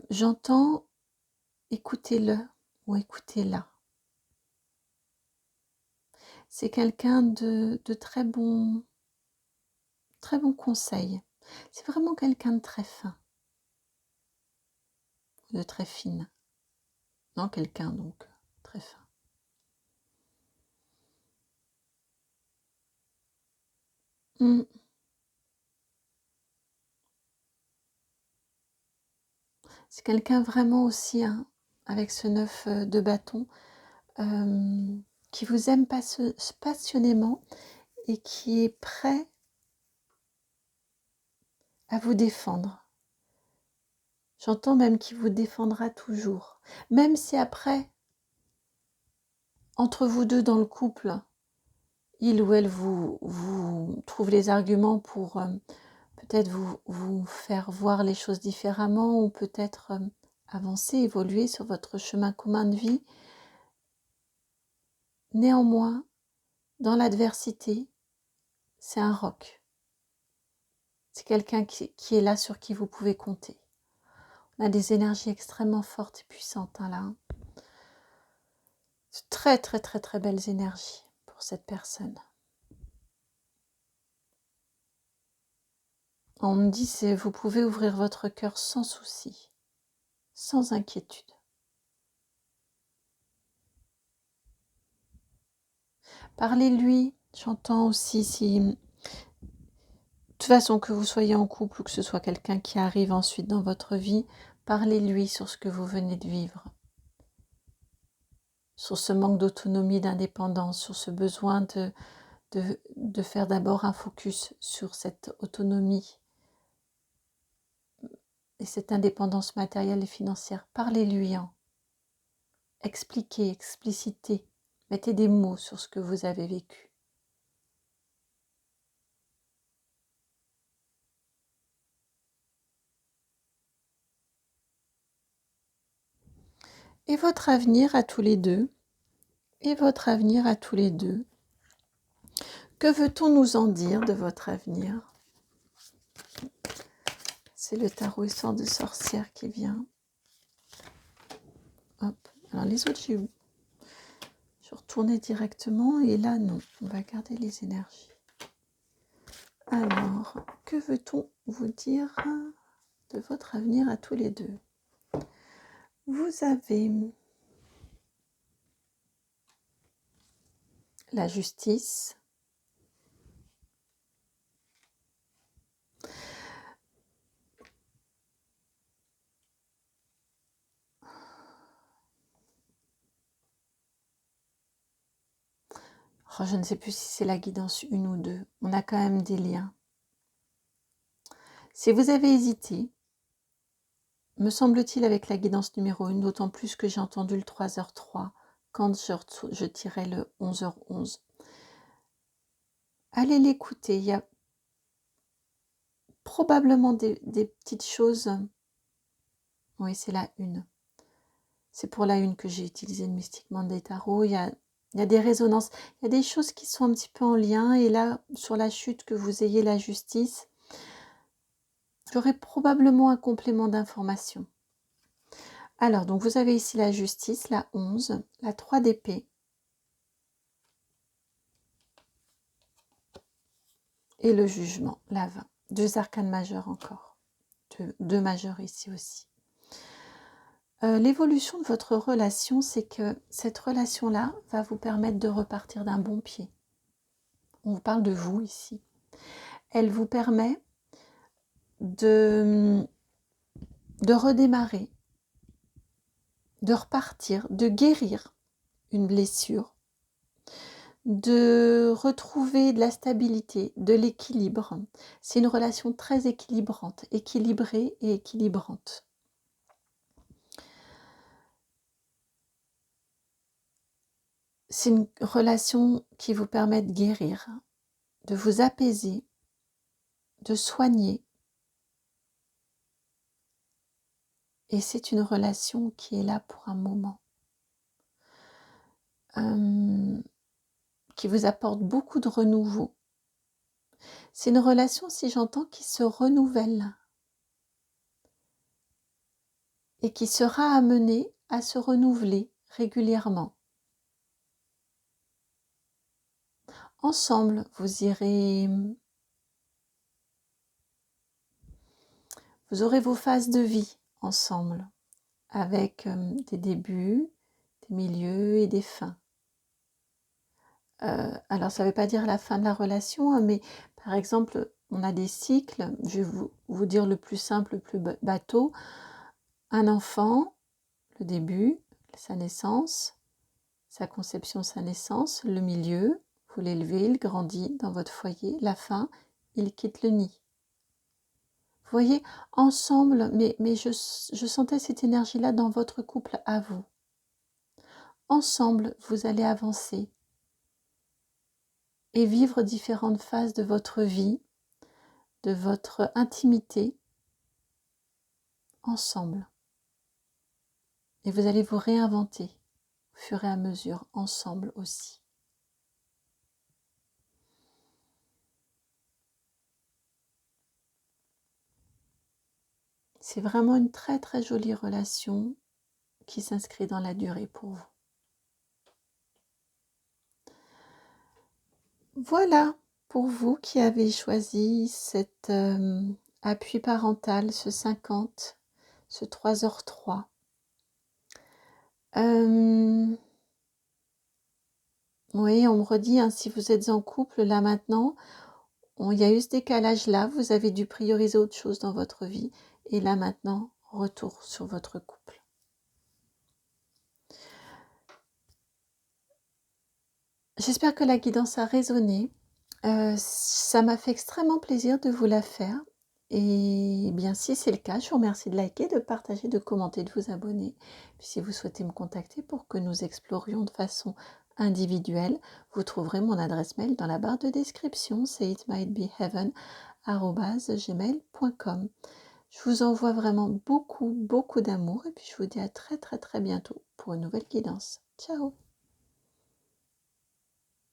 J'entends écoutez-le ou écoutez-la. C'est quelqu'un de très bon conseil. C'est vraiment quelqu'un de très fin, de très fine. Non, quelqu'un donc très fin. C'est quelqu'un vraiment aussi, hein, avec ce 9 de bâton, qui vous aime passionnément et qui est prêt à vous défendre. J'entends même qu'il vous défendra toujours. Même si après, entre vous deux dans le couple, il ou elle vous trouve les arguments pour peut-être vous faire voir les choses différemment ou peut-être avancer, évoluer sur votre chemin commun de vie. Néanmoins, dans l'adversité, c'est un roc. C'est quelqu'un qui est là, sur qui vous pouvez compter. On a des énergies extrêmement fortes et puissantes là. C'est très très très très belles énergies pour cette personne. On me dit que vous pouvez ouvrir votre cœur sans souci, sans inquiétude. Parlez-lui, j'entends aussi si... De toute façon, que vous soyez en couple ou que ce soit quelqu'un qui arrive ensuite dans votre vie, parlez-lui sur ce que vous venez de vivre. Sur ce manque d'autonomie, d'indépendance, sur ce besoin de faire d'abord un focus sur cette autonomie et cette indépendance matérielle et financière. Parlez-lui, hein. Expliquez, explicitez, mettez des mots sur ce que vous avez vécu. Et votre avenir à tous les deux, que veut-on nous en dire de votre avenir? C'est le tarot histoire de sorcière qui vient. Hop. Alors les autres, je retournais directement et là non, on va garder les énergies. Alors, que veut-on vous dire de votre avenir à tous les deux? Vous avez la justice, oh, je ne sais plus si c'est la guidance 1 ou 2, on a quand même des liens. Si vous avez hésité, me semble-t-il avec la guidance numéro 1, d'autant plus que j'ai entendu le 3h03 quand je tirais le 11h11. Allez l'écouter, il y a probablement des petites choses. Oui, c'est la 1. C'est pour la 1 que j'ai utilisé le Mystic Monday Tarot. Il y a Il y a des résonances, il y a des choses qui sont un petit peu en lien. Et là, sur la chute, que vous ayez la justice, j'aurai probablement un complément d'information. Alors, donc vous avez ici la justice, la 11, la 3 d'épée et le jugement, la 20. 2 arcanes majeurs encore, deux majeurs ici aussi. L'évolution de votre relation, c'est que cette relation-là va vous permettre de repartir d'un bon pied. On vous parle de vous ici. Elle vous permet de redémarrer, de repartir, de guérir une blessure, de retrouver de la stabilité, de l'équilibre. C'est une relation très équilibrante, équilibrée et équilibrante. C'est une relation qui vous permet de guérir, de vous apaiser, de soigner. Et c'est une relation qui est là pour un moment, qui vous apporte beaucoup de renouveau. C'est une relation, si j'entends, qui se renouvelle et qui sera amenée à se renouveler régulièrement. Ensemble, vous aurez vos phases de vie ensemble, avec des débuts, des milieux et des fins. Alors, ça ne veut pas dire la fin de la relation, hein, mais par exemple, on a des cycles. Je vais vous dire le plus simple, le plus bateau. Un enfant, le début, sa naissance, sa conception, sa naissance, le milieu, vous l'élevez, il grandit dans votre foyer, la fin, il quitte le nid. Vous voyez, ensemble, mais je sentais cette énergie-là dans votre couple à vous. Ensemble, vous allez avancer et vivre différentes phases de votre vie, de votre intimité, ensemble. Et vous allez vous réinventer au fur et à mesure, ensemble aussi. C'est vraiment une très très jolie relation qui s'inscrit dans la durée pour vous. Voilà, pour vous qui avez choisi cet appui parental, ce 50, ce 3h03. Oui, on me redit, hein, si vous êtes en couple, là maintenant, il y a eu ce décalage-là, vous avez dû prioriser autre chose dans votre vie. Et là maintenant, retour sur votre couple. J'espère que la guidance a résonné. Ça m'a fait extrêmement plaisir de vous la faire. Et bien, si c'est le cas, je vous remercie de liker, de partager, de commenter, de vous abonner. Puis si vous souhaitez me contacter pour que nous explorions de façon individuelle, vous trouverez mon adresse mail dans la barre de description, c'est itmightbeheaven@gmail.com. Je vous envoie vraiment beaucoup, beaucoup d'amour et puis je vous dis à très, très, très bientôt pour une nouvelle guidance. Ciao!